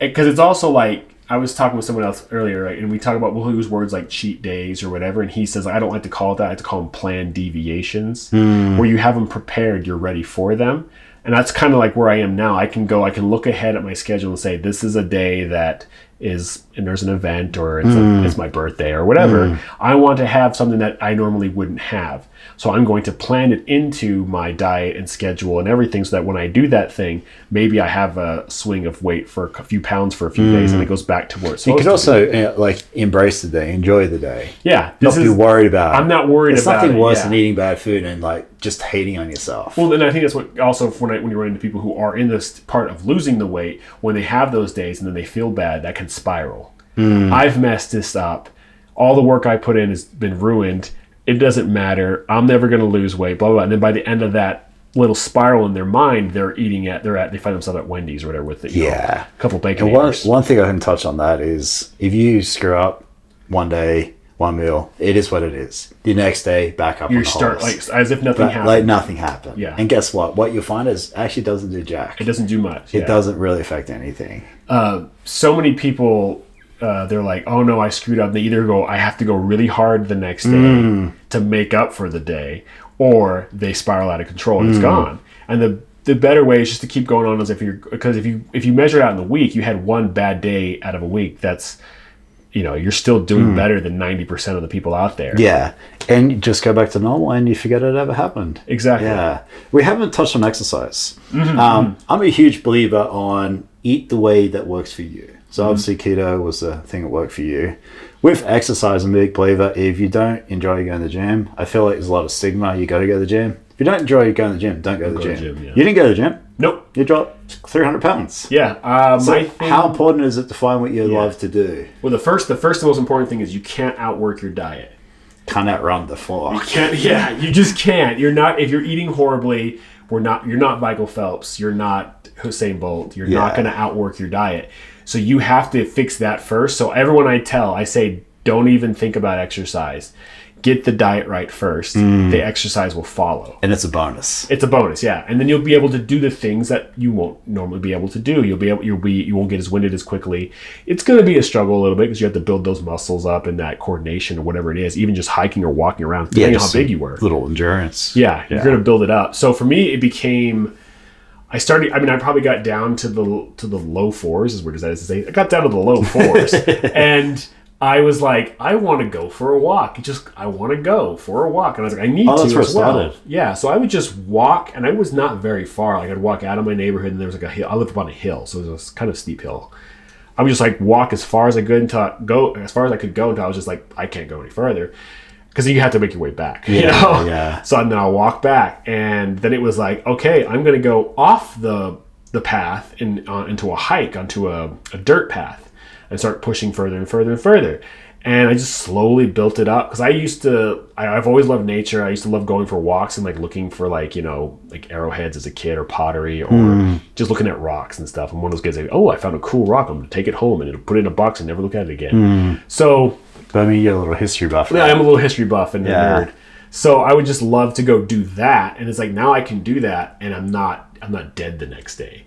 Because it's also like, I was talking with someone else earlier, right, and we talk about, we'll use words like cheat days or whatever, and he says, I don't like to call it that, I like to call them planned deviations, where you have them prepared, you're ready for them. And that's kind of like where I am now. I can look ahead at my schedule and say, this is a day that is, and there's an event, or it's my birthday or whatever. I want to have something that I normally wouldn't have. So I'm going to plan it into my diet and schedule and everything, so that when I do that thing, maybe I have a swing of weight for a few pounds for a few days, and it goes back to where it's supposed to be. You could also like embrace the day, enjoy the day. Yeah. Not be worried about it. I'm not worried about it. There's nothing worse than eating bad food and like just hating on yourself. Well, then I think that's what also when you run into people who are in this part of losing the weight, when they have those days and then they feel bad, that can spiral. I've messed this up. All the work I put in has been ruined. It doesn't matter. I'm never going to lose weight, blah, blah, blah. And then by the end of that little spiral in their mind, they find themselves at Wendy's or whatever with a couple bacon. And one thing I can touch on that is if you screw up one day, one meal, it is what it is. The next day, back up. You start like as if nothing happened. Like nothing happened. Yeah. And guess what? What you'll find is actually doesn't do jack. It doesn't do much. It doesn't really affect anything. So many people, they're like, oh no, I screwed up. They either go, I have to go really hard the next day to make up for the day, or they spiral out of control and it's gone. And the better way is just to keep going on as if if you measure it out in the week, you had one bad day out of a week, that's, you're still doing better than 90% of the people out there. Yeah. And you just go back to normal and you forget it ever happened. Exactly. Yeah. We haven't touched on exercise. I'm a huge believer on eat the way that works for you. So obviously keto was the thing that worked for you. With exercise, I'm a big believer. If you don't enjoy going to the gym, I feel like there's a lot of stigma. You got to go to the gym. If you don't enjoy going to the gym, don't go to the gym. You didn't go to the gym? Nope. You dropped 300 pounds. Yeah. How important is it to find what you love to do? Well, the first and most important thing is you can't outwork your diet. Can't outrun the floor. You can't. Yeah, you just can't. You're not. If you're eating horribly, you're not Michael Phelps. You're not Usain Bolt. You're not going to outwork your diet. So you have to fix that first. So everyone I say, don't even think about exercise. Get the diet right first. The exercise will follow. And it's a bonus. It's a bonus, yeah. And then you'll be able to do the things that you won't normally be able to do. You won't get as winded as quickly. It's going to be a struggle a little bit because you have to build those muscles up and that coordination or whatever it is. Even just hiking or walking around, depending on how big you were. Little endurance. Yeah, you're going to build it up. So for me, it became... I probably got down to the low fours, as weird as that is to say. I got down to the low fours. And I was like, I want to go for a walk. I want to go for a walk. And I was like, I need to as well. Started. Yeah, so I would just walk, and I was not very far. Like I'd walk out of my neighborhood, and there was like a hill. I lived up on a hill, so it was kind of steep hill. I would just like walk as far as I could until I was just like, I can't go any further. Because you have to make your way back, Yeah. So then I'll walk back, and then it was like, okay, I'm going to go off the path into a hike, onto a dirt path, and start pushing further and further and further. And I just slowly built it up because I've always loved nature. I used to love going for walks and like looking for like arrowheads as a kid or pottery or just looking at rocks and stuff. I'm one of those kids like, oh, I found a cool rock. I'm going to take it home and put it in a box and never look at it again. So... But I mean, you're a little history buff. Yeah, I'm a little history buff and a nerd. So I would just love to go do that. And it's like, now I can do that and I'm not dead the next day.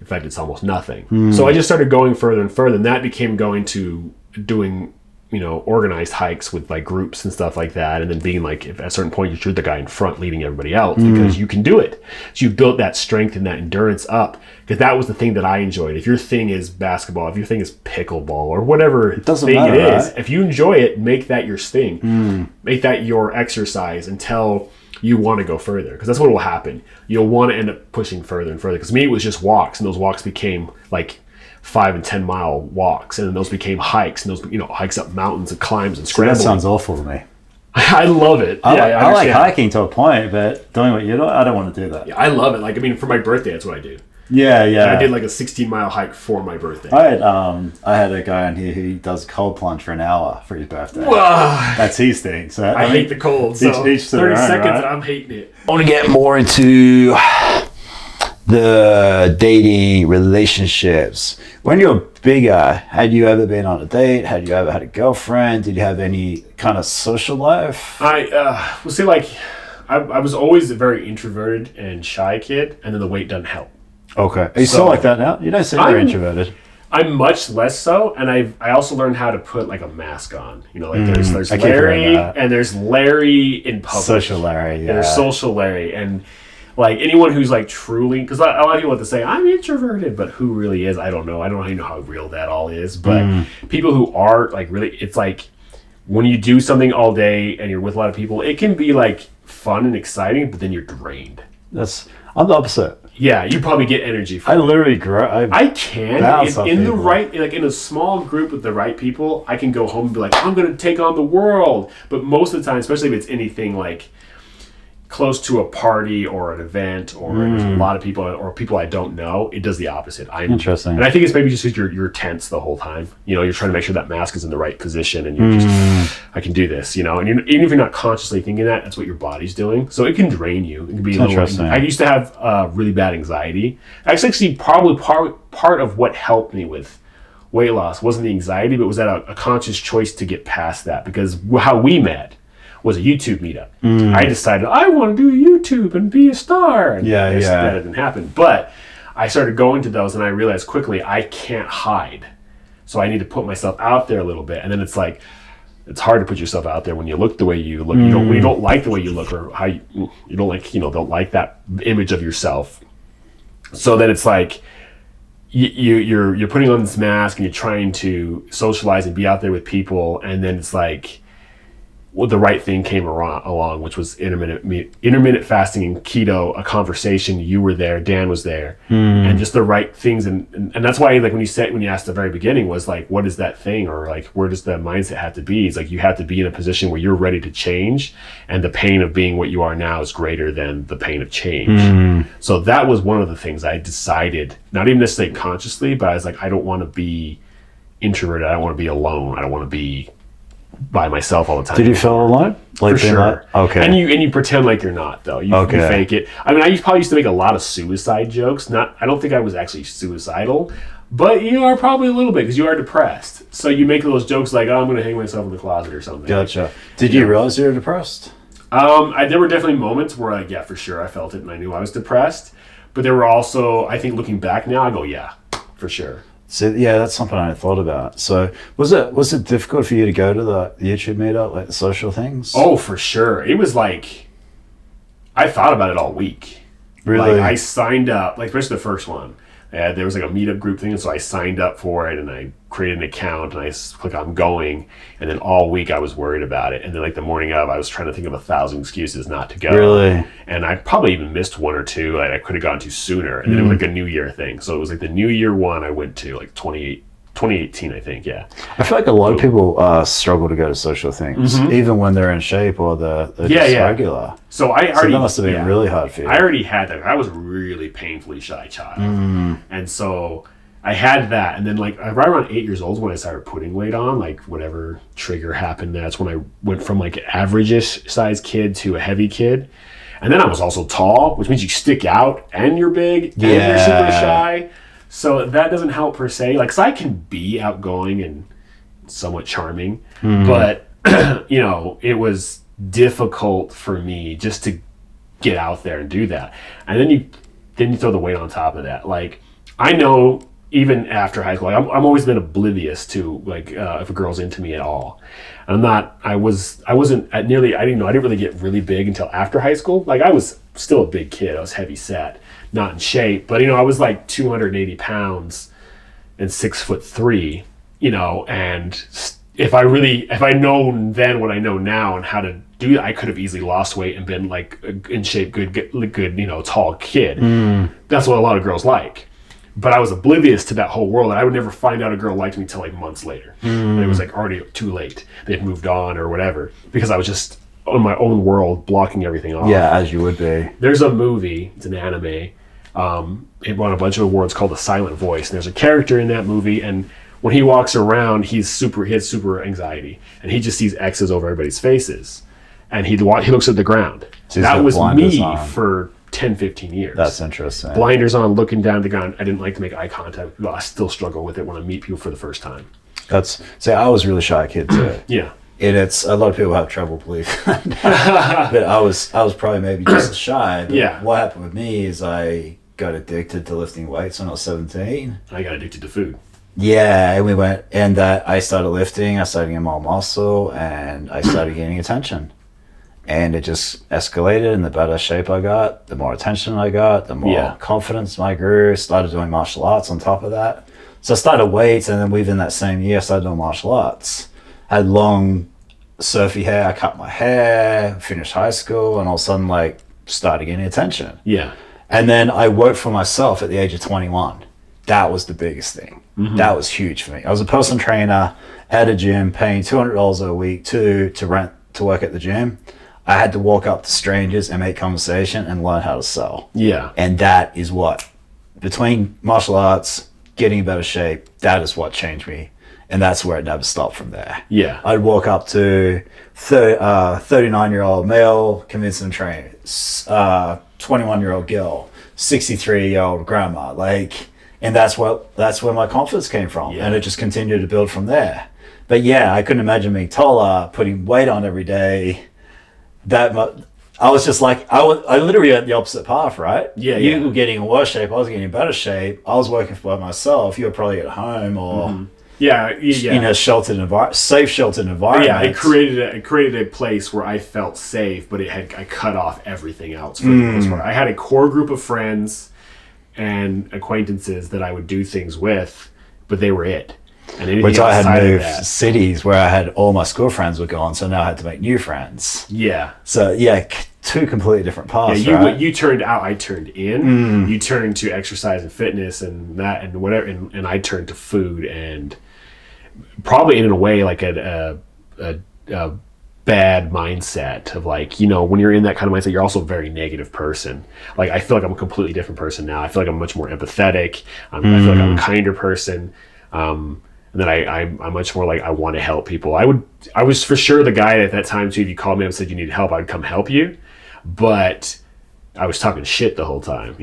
In fact, it's almost nothing. So I just started going further and further. And that became going to doing, organized hikes with like groups and stuff like that. And then being like, if at a certain point you're the guy in front leading everybody else because you can do it. So you built that strength and that endurance up because that was the thing that I enjoyed. If your thing is basketball, if your thing is pickleball or whatever it is, right? If you enjoy it, make that your thing. Make that your exercise until you want to go further because that's what will happen. You'll want to end up pushing further and further because me, it was just walks and those walks became like 5 and 10 mile walks, and then those became hikes, and those hikes up mountains and climbs and scrambling. That sounds awful to me. I love it. I like hiking to a point, but doing what you do, I don't want to do that. Yeah, I love it. Like for my birthday, that's what I do. Yeah. And I did like a 16-mile hike for my birthday. I had a guy on here who does cold plunge for an hour for his birthday. Whoa. That's his thing. So I hate the cold. So each 30 seconds, right? And I'm hating it. I want to get more into the dating relationships. When you're bigger, had you ever been on a date? Had you ever had a girlfriend? Did you have any kind of social life? I will say like I was always a very introverted and shy kid, and then the weight doesn't help. Okay. Are you still like that now? You don't seem very introverted. I'm much less so, and I also learned how to put like a mask on. There's Larry, and there's Larry in public. Social Larry, yeah. And there's social Larry, and like anyone who's like truly, because a lot of people have to say I'm introverted, but who really is? I don't know. I don't even know how real that all is. But people who are like really, it's like when you do something all day and you're with a lot of people, it can be like fun and exciting, but then you're drained. I'm the opposite. Yeah, you probably get energy from I literally grow. I can in the right, like in a small group with the right people, I can go home and be like, I'm gonna take on the world. But most of the time, especially if it's anything like close to a party or an event or there's a lot of people or people I don't know, it does the opposite. Interesting. And I think it's maybe just because you're tense the whole time. You know, you're trying to make sure that mask is in the right position and you're just, I can do this, you know. And even if you're not consciously thinking that, that's what your body's doing. So it can drain you. It can be interesting. I used to have really bad anxiety. Actually, probably part of what helped me with weight loss wasn't the anxiety, but was that a conscious choice to get past that. Because how we met was a YouTube meetup. I decided I want to do YouTube and be a star. And that didn't happen. But I started going to those and I realized quickly I can't hide. So I need to put myself out there a little bit. And then it's like, it's hard to put yourself out there when you look the way you look. When you don't like the way you look or how you don't like, don't like that image of yourself. So then it's like, you're putting on this mask and you're trying to socialize and be out there with people. And then it's like, well, the right thing came along, which was intermittent fasting and keto, a conversation. You were there, Dan was there, and just the right things. And that's why, like, when you asked at the very beginning, was like, what is that thing, or like, where does the mindset have to be? It's like you have to be in a position where you're ready to change, and the pain of being what you are now is greater than the pain of change. So that was one of the things I decided, not even necessarily consciously, but I was like, I don't want to be introverted. I don't want to be alone. I don't want to be by myself all the time. Did you feel alone? Like, for sure. Okay. And you pretend like you're not, though. You fake it. I mean, I probably used to make a lot of suicide jokes. I don't think I was actually suicidal, but you are probably a little bit because you are depressed. So you make those jokes like, oh, I'm going to hang myself in the closet or something. Gotcha. Did you realize you were depressed? There were definitely moments where, like, yeah, for sure, I felt it and I knew I was depressed. But there were also, I think, looking back now, I go, yeah, for sure. So yeah, that's something I thought about. So was it difficult for you to go to the YouTube meetup, like the social things? Oh, for sure. It was like, I thought about it all week. Really? Like, I signed up, like, especially the first one. There was like a meetup group thing, and so I signed up for it, and I created an account, and I click on going, and then all week I was worried about it. And then, like, the morning of, I was trying to think of 1,000 excuses not to go. Really? And I probably even missed one or two that I could have gone to sooner. And then it was like a New Year thing. So it was like the New Year one I went to, like 2018, I think, yeah. I feel like a lot of people struggle to go to social things, even when they're in shape or they're just regular. So that must have been really hard for you. I already had that. I was a really painfully shy child. And so I had that. And then, like, right around 8 years old when I started putting weight on, like, whatever trigger happened, that's when I went from, like, average-ish size kid to a heavy kid. And then I was also tall, which means you stick out and you're big and you're super shy. So that doesn't help per se. Like, 'cause I can be outgoing and somewhat charming, but it was difficult for me just to get out there and do that. And then you throw the weight on top of that. Like, I know even after high school, I'm always been oblivious to, like, if a girl's into me at all. I didn't really get really big until after high school. Like, I was still a big kid. I was heavy set, not in shape, but I was like 280 pounds and 6'3", and if I known then what I know now and how to do that, I could have easily lost weight and been like in shape, good, tall kid. That's what a lot of girls like. But I was oblivious to that whole world, and I would never find out a girl liked me until like months later. And it was like already too late. They'd moved on or whatever, because I was just in my own world, blocking everything off. Yeah, as you would be. There's a movie, it's an anime, it won a bunch of awards called The Silent Voice, and there's a character in that movie, and when he walks around, he has super anxiety, and he just sees X's over everybody's faces, and he looks at the ground. So that was me for 10-15 years. That's interesting. Blinders on, looking down at the ground. I didn't like to make eye contact. I still struggle with it when I meet people for the first time. I was a really shy kid too. Yeah. And it's a lot of people have trouble believing that. But I was probably maybe just shy. But yeah. What happened with me is I got addicted to lifting weights when I was 17. I got addicted to food. Yeah, and we went, and I started lifting. I started getting more muscle, and I started gaining attention. And it just escalated, and the better shape I got, the more attention I got, the more confidence I grew. Started doing martial arts on top of that. So I started weights, and then within that same year, I started doing martial arts. I had long, surfy hair. I cut my hair, finished high school, and all of a sudden, started getting attention. Yeah. And then I worked for myself at the age of 21. That was the biggest thing. Mm-hmm. That was huge for me. I was a personal trainer at a gym, paying $200 a week to rent to work at the gym. I had to walk up to strangers and make conversation and learn how to sell. Yeah. And that is what, between martial arts, getting in better shape, that is what changed me. And that's where it never stopped from there. Yeah. I'd walk up to 39-year-old male, convince them to train. 21-year-old girl, 63-year-old grandma. And that's where my confidence came from. Yeah. And it just continued to build from there. But yeah, I couldn't imagine being taller, putting weight on every day. I was just like, I literally went the opposite path, right? Yeah, You were getting in worse shape, I was getting in better shape. I was working for myself. You were probably at home or in a sheltered environment, safe sheltered environment. Yeah, it created a place where I felt safe, but I cut off everything else for the most part. I had a core group of friends and acquaintances that I would do things with, but they were it. And which I had moved cities where I had all my school friends were gone, so now I had to make new friends. Yeah. So two completely different paths. Yeah, right? You turned out, I turned in. You turned to exercise and fitness and that and whatever, and I turned to food and probably in a way like a bad mindset of when you're in that kind of mindset, you're also a very negative person. Like I feel like I'm a completely different person now. I feel like I'm much more empathetic. I feel like I'm a kinder person. And then I'm much more like I want to help people. I was for sure the guy at that time too. If you called me up and said you need help, I would come help you. But I was talking shit the whole time,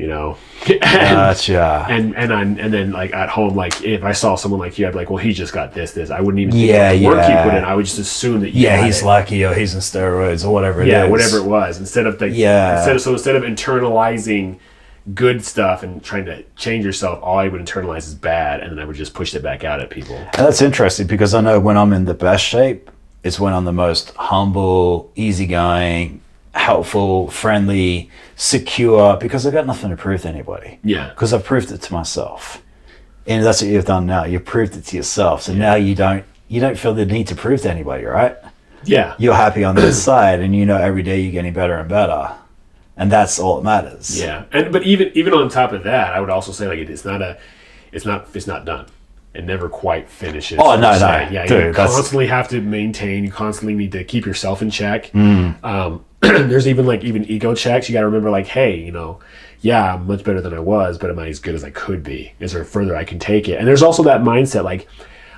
Gotcha. And then like at home, like if I saw someone like you, I'd be like, well, he just got this. I wouldn't even think about the work he put in. I would just assume that he's lucky or he's in steroids or whatever it is. Yeah, whatever it was. Instead of internalizing good stuff and trying to change yourself, all I would internalize is bad, and then I would just push it back out at people. And that's interesting because I know when I'm in the best shape, it's when I'm the most humble, easygoing, helpful, friendly, secure, because I've got nothing to prove to anybody. Yeah. Because I've proved it to myself. And that's what you've done now. You've proved it to yourself. So now you don't feel the need to prove to anybody, right? Yeah. You're happy on the inside, and every day you're getting better and better. And that's all that matters. Yeah, but even on top of that, I would also say it's not done. It never quite finishes. Oh no! Yeah, dude, you constantly have to maintain. You constantly need to keep yourself in check. There's even ego checks. You got to remember, hey, I'm much better than I was, but am I as good as I could be? Is there further I can take it? And there's also that mindset,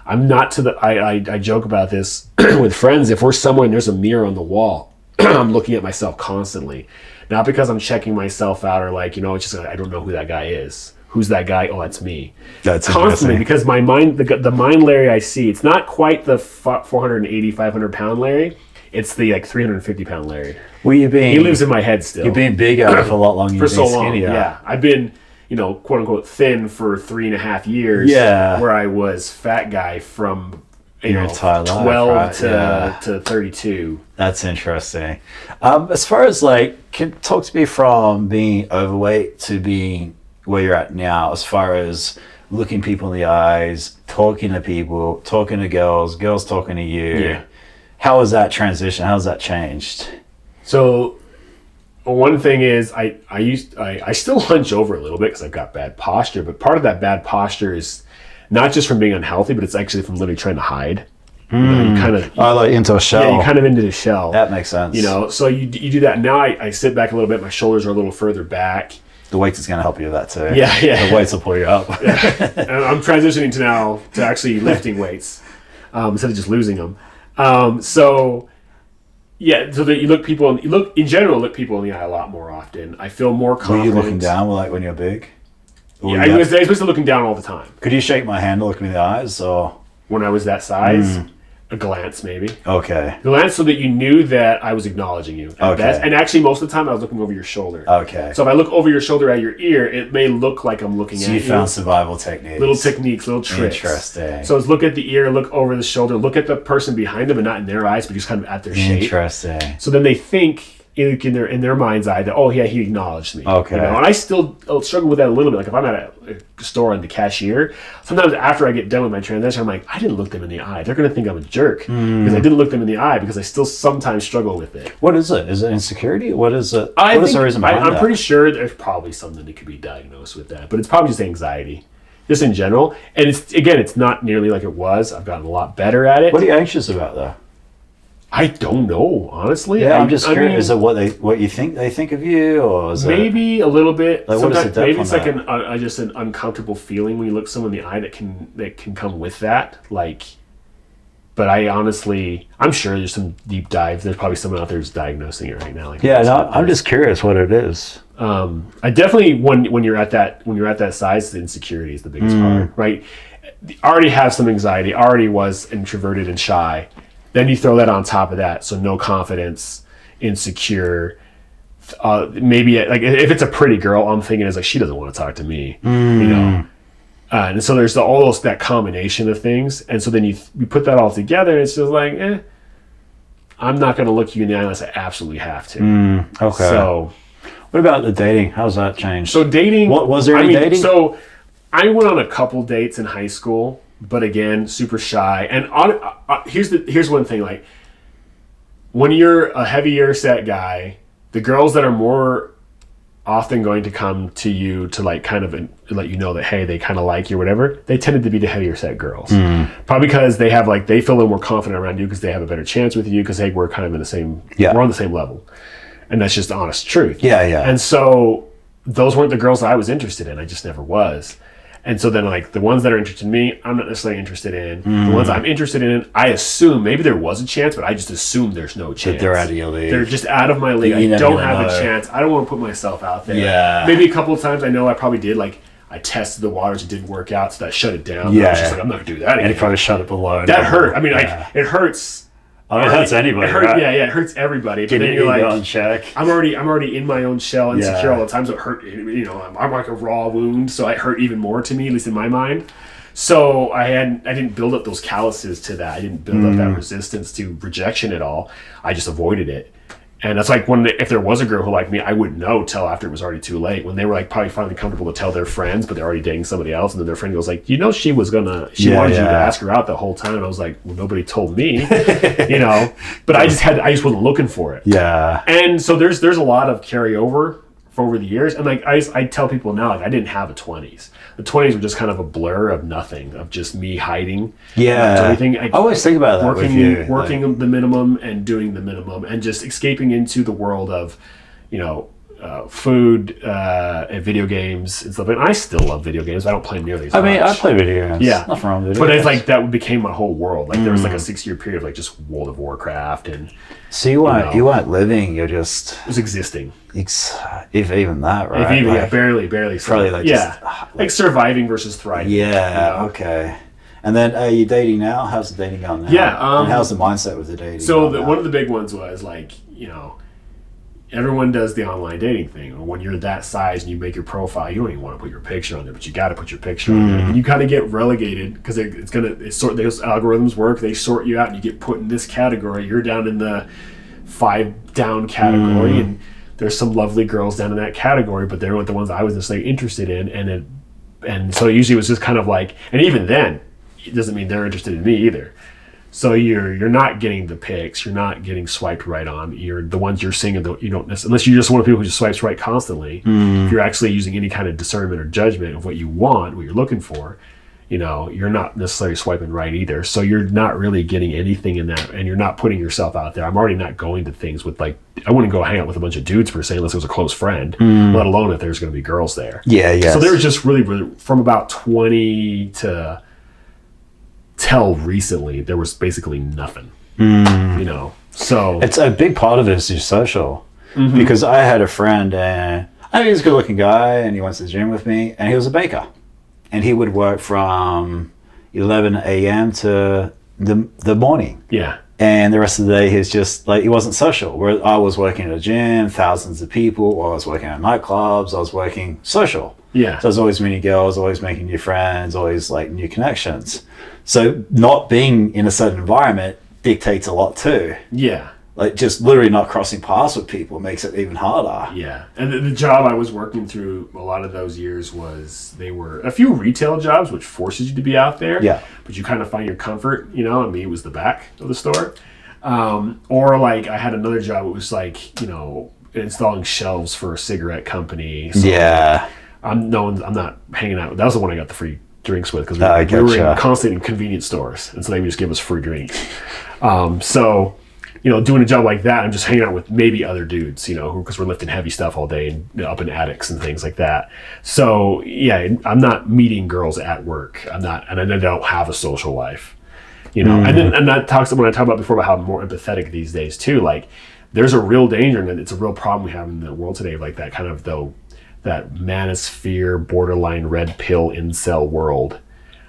I'm not to the. I joke about this with friends. If we're somewhere and there's a mirror on the wall, I'm looking at myself constantly. Not because I'm checking myself out or it's just I don't know who that guy is. Who's that guy? Oh, that's me. That's constantly because my mind, the mind Larry I see, it's not quite the 480, 500 pound Larry. It's the 350 pound Larry. Well, he lives in my head still. You've been big out for a lot longer. For so long, yeah. I've been quote unquote thin for 3.5 years. Yeah. Where I was fat guy from your entire life, 12 right? to 32. That's interesting. As far as talk to me from being overweight to being where you're at now, as far as looking people in the eyes, talking to people, talking to girls talking to you. Yeah. How was that transition? How's that changed? So one thing is I still hunch over a little bit because I've got bad posture, but part of that bad posture is not just from being unhealthy, but it's actually from literally trying to hide. You kind of into a shell. Yeah, you're kind of into the shell. That makes sense. So you do that. Now I sit back a little bit. My shoulders are a little further back. The weights is going to help you with that too. Yeah. The weights will pull you up. Yeah. And I'm transitioning to actually lifting weights instead of just losing them. So that you look people in people in the eye a lot more often. I feel more confident. Were you looking down when you're big? Yeah, I was supposed to looking down all the time. Could you shake my hand to look me in the eyes? Or when I was that size? A glance, maybe. Okay. Glance so that you knew that I was acknowledging you. Okay. And actually, most of the time, I was looking over your shoulder. Okay. So if I look over your shoulder at your ear, it may look like I'm looking at you. So you found survival techniques. Little techniques, little tricks. Interesting. So it's look at the ear, look over the shoulder, look at the person behind them, and not in their eyes, but just kind of at their shape. Interesting. So then they think in their mind's eye that, oh yeah, he acknowledged me. Okay. And I still struggle with that a little bit. Like if I'm at a store and the cashier, sometimes after I get done with my transaction, I'm like, I didn't look them in the eye. They're gonna think I'm a jerk because I didn't look them in the eye, because I still sometimes struggle with it. What is it? Is it insecurity? What is it? What is the reason behind that? I'm pretty sure there's probably something that could be diagnosed with that, but it's probably just anxiety. Just in general. And it's not nearly like it was. I've gotten a lot better at it. What are you anxious about though? I don't know, honestly. Yeah, I'm just curious. Is it what you think they think of you, or is maybe a little bit? Like, what is the depth maybe on it's that? like just an uncomfortable feeling when you look someone in the eye that can come with that. Like, but I'm sure there's some deep dive. There's probably someone out there who's diagnosing it right now. Like, Yeah, no, I'm just curious what it is. I definitely when you're at that size, the insecurity is the biggest part, right? Already have some anxiety. Already was introverted and shy. Then you throw that on top of that, so no confidence, insecure. Maybe like if it's a pretty girl, I'm thinking is like she doesn't want to talk to me, you know. And so there's that combination of things, and so then you put that all together, and it's just like, I'm not going to look you in the eye unless I absolutely have to. Okay. So, what about the dating? How's that changed? So dating. What was there any dating? So I went on a couple dates in high school. But again, super shy. And here's one thing: like when you're a heavier set guy, the girls that are more often going to come to you to like kind of let you know that hey, they kind of like you or whatever. They tended to be the heavier set girls, probably because they have they feel a little more confident around you because they have a better chance with you because hey, we're kind of in the same, we're on the same level, and that's just the honest truth. Yeah, yeah. And so those weren't the girls that I was interested in. I just never was. And so then, like, the ones that are interested in me, I'm not necessarily interested in. The ones I'm interested in, I assume maybe there was a chance, but I just assume there's no chance. That they're out of your league. They're just out of my league. I don't have a chance. I don't want to put myself out there. Yeah. Maybe a couple of times I know I probably did. Like, I tested the waters. It didn't work out, so that shut it down. Yeah. I was just like, I'm not going to do that again. And it probably shut it below. That hurt. I mean, like, it hurts. Oh, it hurts anybody, right? Yeah, it hurts everybody. But then you're like, on check. I'm already in my own shell, insecure all the time. So it hurt. You know, I'm like a raw wound, so it hurt even more to me, at least in my mind. So I didn't build up those calluses to that. I didn't build up that resistance to rejection at all. I just avoided it. And that's like if there was a girl who liked me, I wouldn't know till after it was already too late. When they were like probably finally comfortable to tell their friends, but they're already dating somebody else, and then their friend goes like, she wanted you to ask her out the whole time. And I was like, well, nobody told me, you know. But I just wasn't looking for it. Yeah. And so there's a lot of carryover over the years, and like I tell people now, like I didn't have a 20s. The 20s were just kind of a blur of nothing, of just me hiding. Yeah. Everything. I always think about that with you. Working the minimum and doing the minimum, and just escaping into the world of, food and video games and stuff. And I still love video games. I don't play nearly as much. I play video games. Yeah. Nothing wrong with video games. But it's games. like that became my whole world. Like there was like a 6-year period of like just World of Warcraft and. So you weren't living. You're just. It was existing. If even that, right? If even, barely. Probably like surviving versus thriving. Yeah. Okay. And then are you dating now? How's the dating going now? Yeah. And how's the mindset with the dating? So one of the big ones was like, everyone does the online dating thing. When you're that size and you make your profile, you don't even want to put your picture on there, but you got to put your picture on there. And you kind of get relegated because those algorithms work. They sort you out and you get put in this category. You're down in the 5 down category, and there's some lovely girls down in that category, but they weren't the ones I was necessarily interested in. And so usually it was just kind of like, and even then, it doesn't mean they're interested in me either. So you're not getting the pics, you're not getting swiped right on. You're the ones you're seeing, you don't necessarily, unless you're just one of the people who just swipes right constantly. If you're actually using any kind of discernment or judgment of what you want, what you're looking for, you're not necessarily swiping right either. So you're not really getting anything in that, and you're not putting yourself out there. I'm already not going to things with I wouldn't go hang out with a bunch of dudes per se unless it was a close friend, let alone if there's going to be girls there. Yeah. So there was just really from about 20 to till recently, there was basically nothing. So it's a big part of it is your social. Because I had a friend, and he was a good-looking guy, and he went to the gym with me, and he was a baker, and he would work from 11 a.m. to the morning. Yeah. And the rest of the day, he's just like, he wasn't social. Where I was working at a gym, thousands of people, or I was working at nightclubs, I was working social. Yeah. So I was always meeting girls, always making new friends, always like new connections. So not being in a certain environment dictates a lot too. Yeah. Like just literally not crossing paths with people makes it even harder. Yeah. And the job I was working through a lot of those years they were a few retail jobs, which forces you to be out there. Yeah. But you kind of find your comfort, and me, it was the back of the store. Or like I had another job, it was like, installing shelves for a cigarette company. So yeah. I'm not hanging out. That was the one I got the free drinks with because we were constantly in convenience stores, and so they would just give us free drinks. So doing a job like that, I'm just hanging out with maybe other dudes, because we're lifting heavy stuff all day and up in attics and things like that. So yeah, I'm not meeting girls at work. I'm not, and I don't have a social life, and that talks when I talked about before about how I'm more empathetic these days too. Like there's a real danger, and it's a real problem we have in the world today, like that kind of that manosphere, borderline red pill incel world.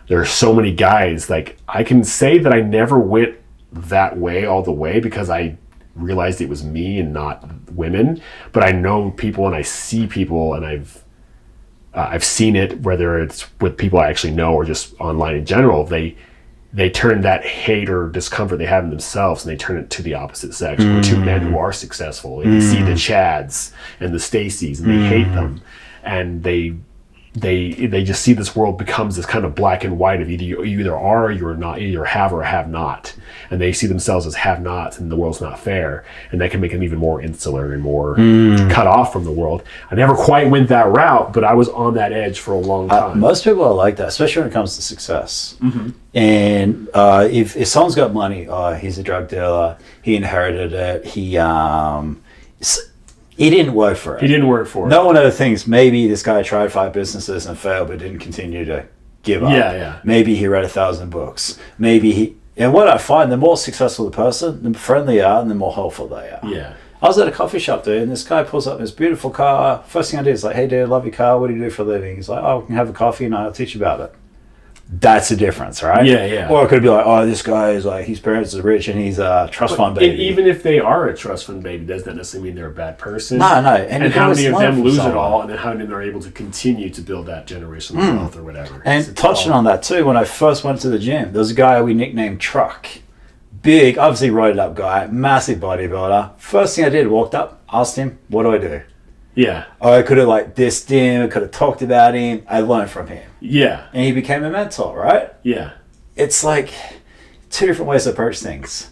There are so many guys, like I can say that I never went that way all the way because I realized it was me and not women, but I know people and I see people, and I've seen it, whether it's with people I actually know or just online in general. They turn that hate or discomfort they have in themselves and they turn it to the opposite sex, or to men who are successful, and you see the Chads and the Stacys, and they hate them, and they just see this world becomes this kind of black and white of either you either are or you're not, either have or have not, and they see themselves as have nots, and the world's not fair, and that can make them even more insular and more cut off from the world. I never quite went that route, but I was on that edge for a long time. Most people are like that, especially when it comes to success. And if someone's got money, he's a drug dealer, he inherited it, he didn't work for it. He didn't work for it. No one ever thinks maybe this guy tried 5 businesses and failed, but didn't continue to give up. Yeah. Maybe he read 1,000 books. And what I find, the more successful the person, the friendlier they are, and the more helpful they are. Yeah. I was at a coffee shop, dude, and this guy pulls up in this beautiful car. First thing I did is like, hey, dude, love your car. What do you do for a living? He's like, oh, we can have a coffee and I'll teach you about it. That's the difference, right? Yeah. Or it could be like, oh, this guy is like, his parents are rich and he's a trust fund baby. Even if they are a trust fund baby, does that necessarily mean they're a bad person? No. And how many of them lose it all, and then how many are able to continue to build that generational wealth or whatever? And touching on that too, when I first went to the gym, there was a guy we nicknamed Truck. Big, obviously roided up guy, massive bodybuilder. First thing I did, walked up, asked him, what do I do? Yeah. I could have like dissed him, I could have talked about him. I learned from him. Yeah. And he became a mentor, right? Yeah. It's like 2 different ways to approach things.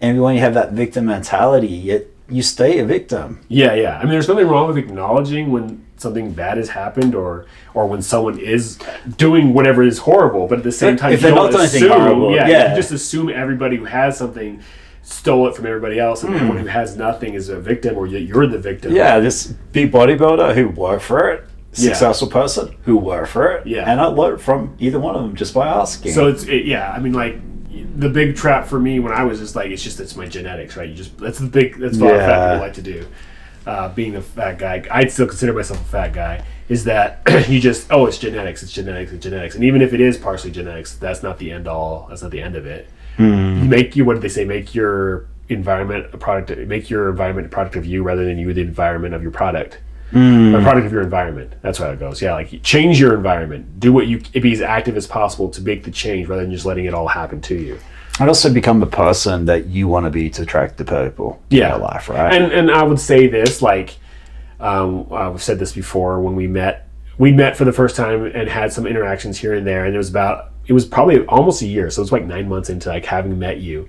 And when you have that victim mentality, you stay a victim. Yeah. I mean, there's nothing wrong with acknowledging when something bad has happened or when someone is doing whatever is horrible, but at the same time, if they're not doing anything horrible, you just assume everybody who has something stole it from everybody else, and everyone who has nothing is a victim, or you're the victim. Yeah, this big bodybuilder who worked for it, successful person who worked for it, and I learned from either one of them just by asking. So I mean, like the big trap for me when I was just like, it's my genetics, right? That's what fat people like to do. Being a fat guy, I'd still consider myself a fat guy, is that it's genetics, and even if it is partially genetics, that's not the end all. That's not the end of it. What did they say? Make your environment a product of you, rather than you the environment of your product. A product of your environment. That's how it goes. Yeah, like change your environment. Do be as active as possible to make the change, rather than just letting it all happen to you. And also become the person that you want to be to attract the people in your life, right? And I would say this, like I've said this before, when we met for the first time and had some interactions here and there, and it was probably almost a year, so it was like 9 months into like having met you.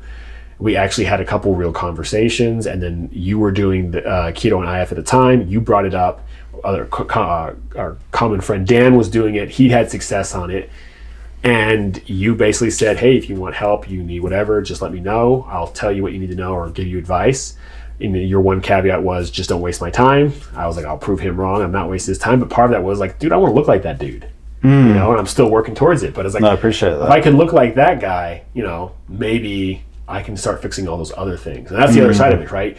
We actually had a couple real conversations, and then you were doing the Keto and IF at the time. You brought it up. Our common friend Dan was doing it. He had success on it. And you basically said, hey, if you want help, you need whatever, just let me know. I'll tell you what you need to know or give you advice. And your one caveat was, just don't waste my time. I was like, I'll prove him wrong. I'm not wasting his time. But part of that was like, dude, I want to look like that dude. And I'm still working towards it. But it's like, I appreciate that. If I can look like that guy, maybe I can start fixing all those other things. And that's the other side of it, right?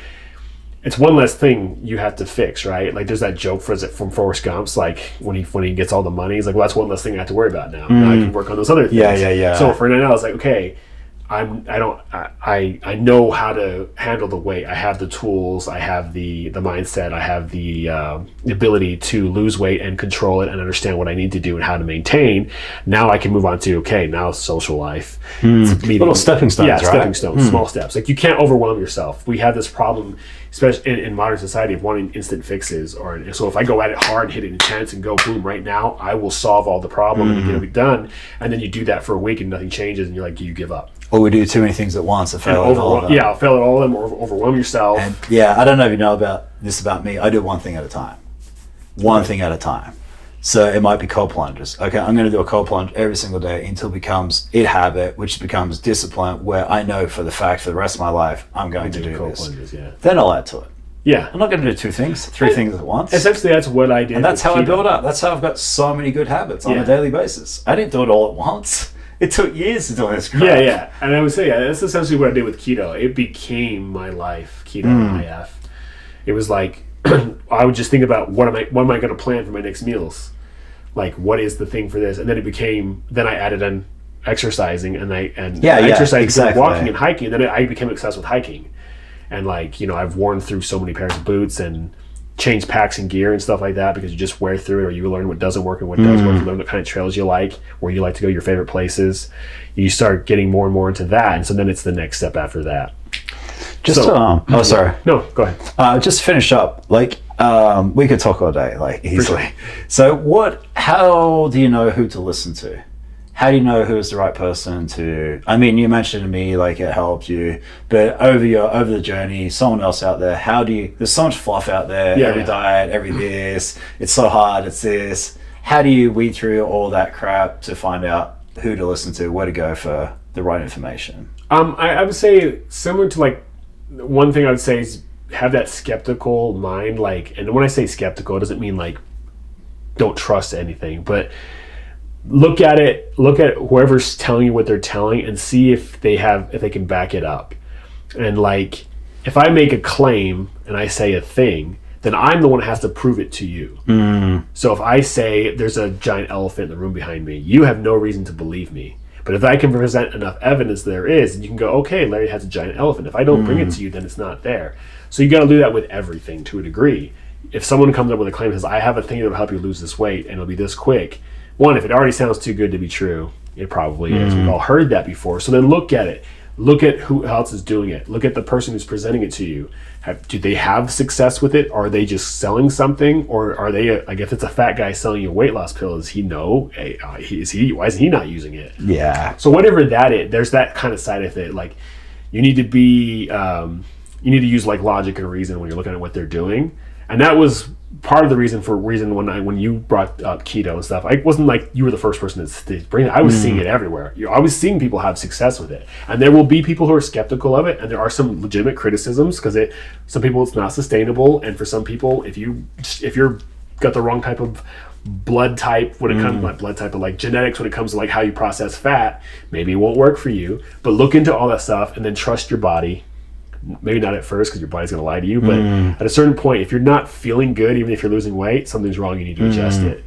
It's one less thing you have to fix, right? Like there's that joke from Forrest Gump's, like when he gets all the money, he's like, well, that's one less thing I have to worry about now. Now I can work on those other things. Yeah. So for now, I was like, okay, I know how to handle the weight. I have the tools. I have the mindset. I have the ability to lose weight and control it and understand what I need to do and how to maintain. Now I can move on to, now social life. Little stepping stones, right? Stepping stones, small steps. Like you can't overwhelm yourself. We have this problem, especially in modern society, of wanting instant fixes. So if I go at it hard, hit it intense, and go boom right now, I will solve all the problem and get it done. And then you do that for a week and nothing changes, and you're like, you give up. Or we do too many things at once and fail at all of them. Yeah, fail at all of them, or overwhelm yourself. And I don't know if you know about me. I do one thing at a time. One thing at a time. So it might be cold plunges. Okay, I'm going to do a cold plunge every single day until it becomes a habit, which becomes discipline, where I know for the fact for the rest of my life, I'm going to do cold this. plunges, yeah. Then I'll add to it. Yeah. I'm not going to do 2 things, 3 things at once. Essentially, that's what I did. And that's how I build up. That's how I've got so many good habits on a daily basis. I didn't do it all at once. It took years to do this crap. Yeah. And I would say, that's essentially what I did with keto. It became my life, keto IF. It was like, I would just think about what am I going to plan for my next meals? Like, what is the thing for this? And then then I added in exercising exercising, exactly. walking and hiking. And then I became obsessed with hiking. And like, I've worn through so many pairs of boots and changed packs and gear and stuff like that because you just wear through it, or you learn what doesn't work and what does work. You learn what kind of trails you like, where you like to go, your favorite places. You start getting more and more into that. And so then it's the next step after that. Sorry. No, go ahead. Just to finish up, like, we could talk all day, like, easily. Sure. So how do you know who to listen to? How do you know who's the right person to, I mean, you mentioned to me, like, it helped you, but over the journey, someone else out there, there's so much fluff out there, every diet, every this, it's so hard, it's this. How do you weed through all that crap to find out who to listen to, where to go for the right information? I would say similar to, like, one thing I would say is have that skeptical mind, like, and when I say skeptical, it doesn't mean like don't trust anything, but look at whoever's telling you what they're telling and see if they can back it up. And like, if I make a claim and I say a thing, then I'm the one that has to prove it to you. So if I say there's a giant elephant in the room behind me, you have no reason to believe me. But if I can present enough evidence there is, and you can go, okay, Larry has a giant elephant. If I don't bring it to you, then it's not there. So you got to do that with everything to a degree. If someone comes up with a claim that says, I have a thing that will help you lose this weight and it'll be this quick, one, if it already sounds too good to be true, it probably is. We've all heard that before. So then look at it. Look at who else is doing it. Look at the person who's presenting it to you. Do they have success with it? Or are they just selling something? Or are they, like, if it's a fat guy selling you a weight loss pill, does he know? Why is he not using it? Yeah. So whatever that is, there's that kind of side of it. Like, you need to be, you need to use like logic and reason when you're looking at what they're doing. And that was part of the reason when you brought up keto and stuff. I wasn't like you were the first person to bring it. I was seeing it everywhere. I was seeing people have success with it, and there will be people who are skeptical of it, and there are some legitimate criticisms because some people it's not sustainable, and for some people, if you're got the wrong type of blood type when it comes not blood type but like genetics when it comes to like how you process fat, maybe it won't work for you. But look into all that stuff and then trust your body. Maybe not at first because your body's going to lie to you, but at a certain point, if you're not feeling good, even if you're losing weight, something's wrong. You need to adjust it.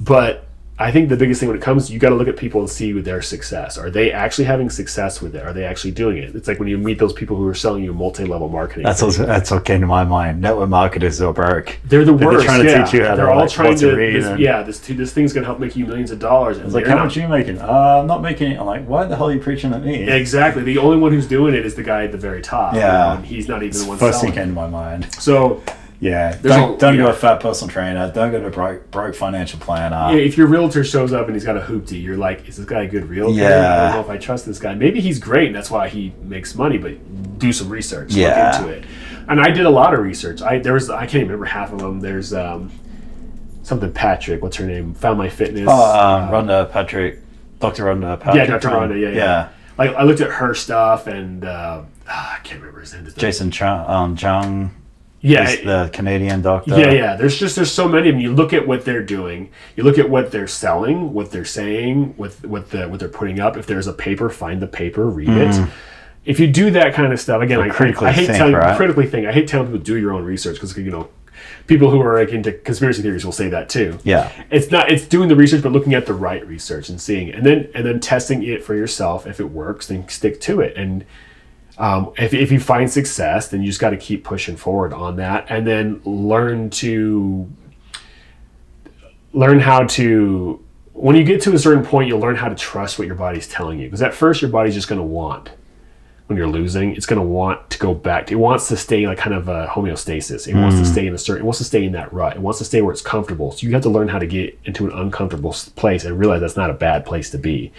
But I think the biggest thing when it comes, you got to look at people and see their success. Are they actually having success with it? Are they actually doing it? It's like when you meet those people who are selling you multi-level marketing. That's what came to my mind. Network marketers are broke. They're the worst. They're trying to teach you how they're to all trying to read. This thing's going to help make you millions of dollars. And it's like, how much are you making? I'm not making it. I'm like, why the hell are you preaching at me? Exactly. The only one who's doing it is the guy at the very top. Yeah. And he's not even the one first selling. thing came to my mind. So... yeah, don't go to a fat personal trainer. Don't go to a broke financial planner. Yeah, if your realtor shows up and he's got a hoopty, you're like, is this guy a good realtor? Yeah. I don't know if I trust this guy. Maybe he's great and that's why he makes money, but do some research. Yeah. Look into it. And I did a lot of research. I can't even remember half of them. There's something Patrick, what's her name? Found My Fitness. Rhonda Patrick. Dr. Rhonda Patrick. Yeah, Dr. Rhonda, yeah. Like, I looked at her stuff and I can't remember his name. Jason Chung. Yeah, the Canadian doctor. Yeah. There's so many of them. You look at what they're doing. You look at what they're selling, what they're saying, what they're putting up. If there's a paper, find the paper, read it. If you do that kind of stuff, again, I hate critically think. I hate telling people do your own research because people who are like into conspiracy theories will say that too. Yeah, it's doing the research, but looking at the right research and seeing it, and then testing it for yourself. If it works, then stick to it. And if you find success, then you just got to keep pushing forward on that, and then learn how to. When you get to a certain point, you'll learn how to trust what your body's telling you. Because at first, your body's just going to want. When you're losing, it's going to want to go back. It wants to stay like kind of a homeostasis. It wants to stay it wants to stay in that rut. It wants to stay where it's comfortable. So you have to learn how to get into an uncomfortable place and realize that's not a bad place to be.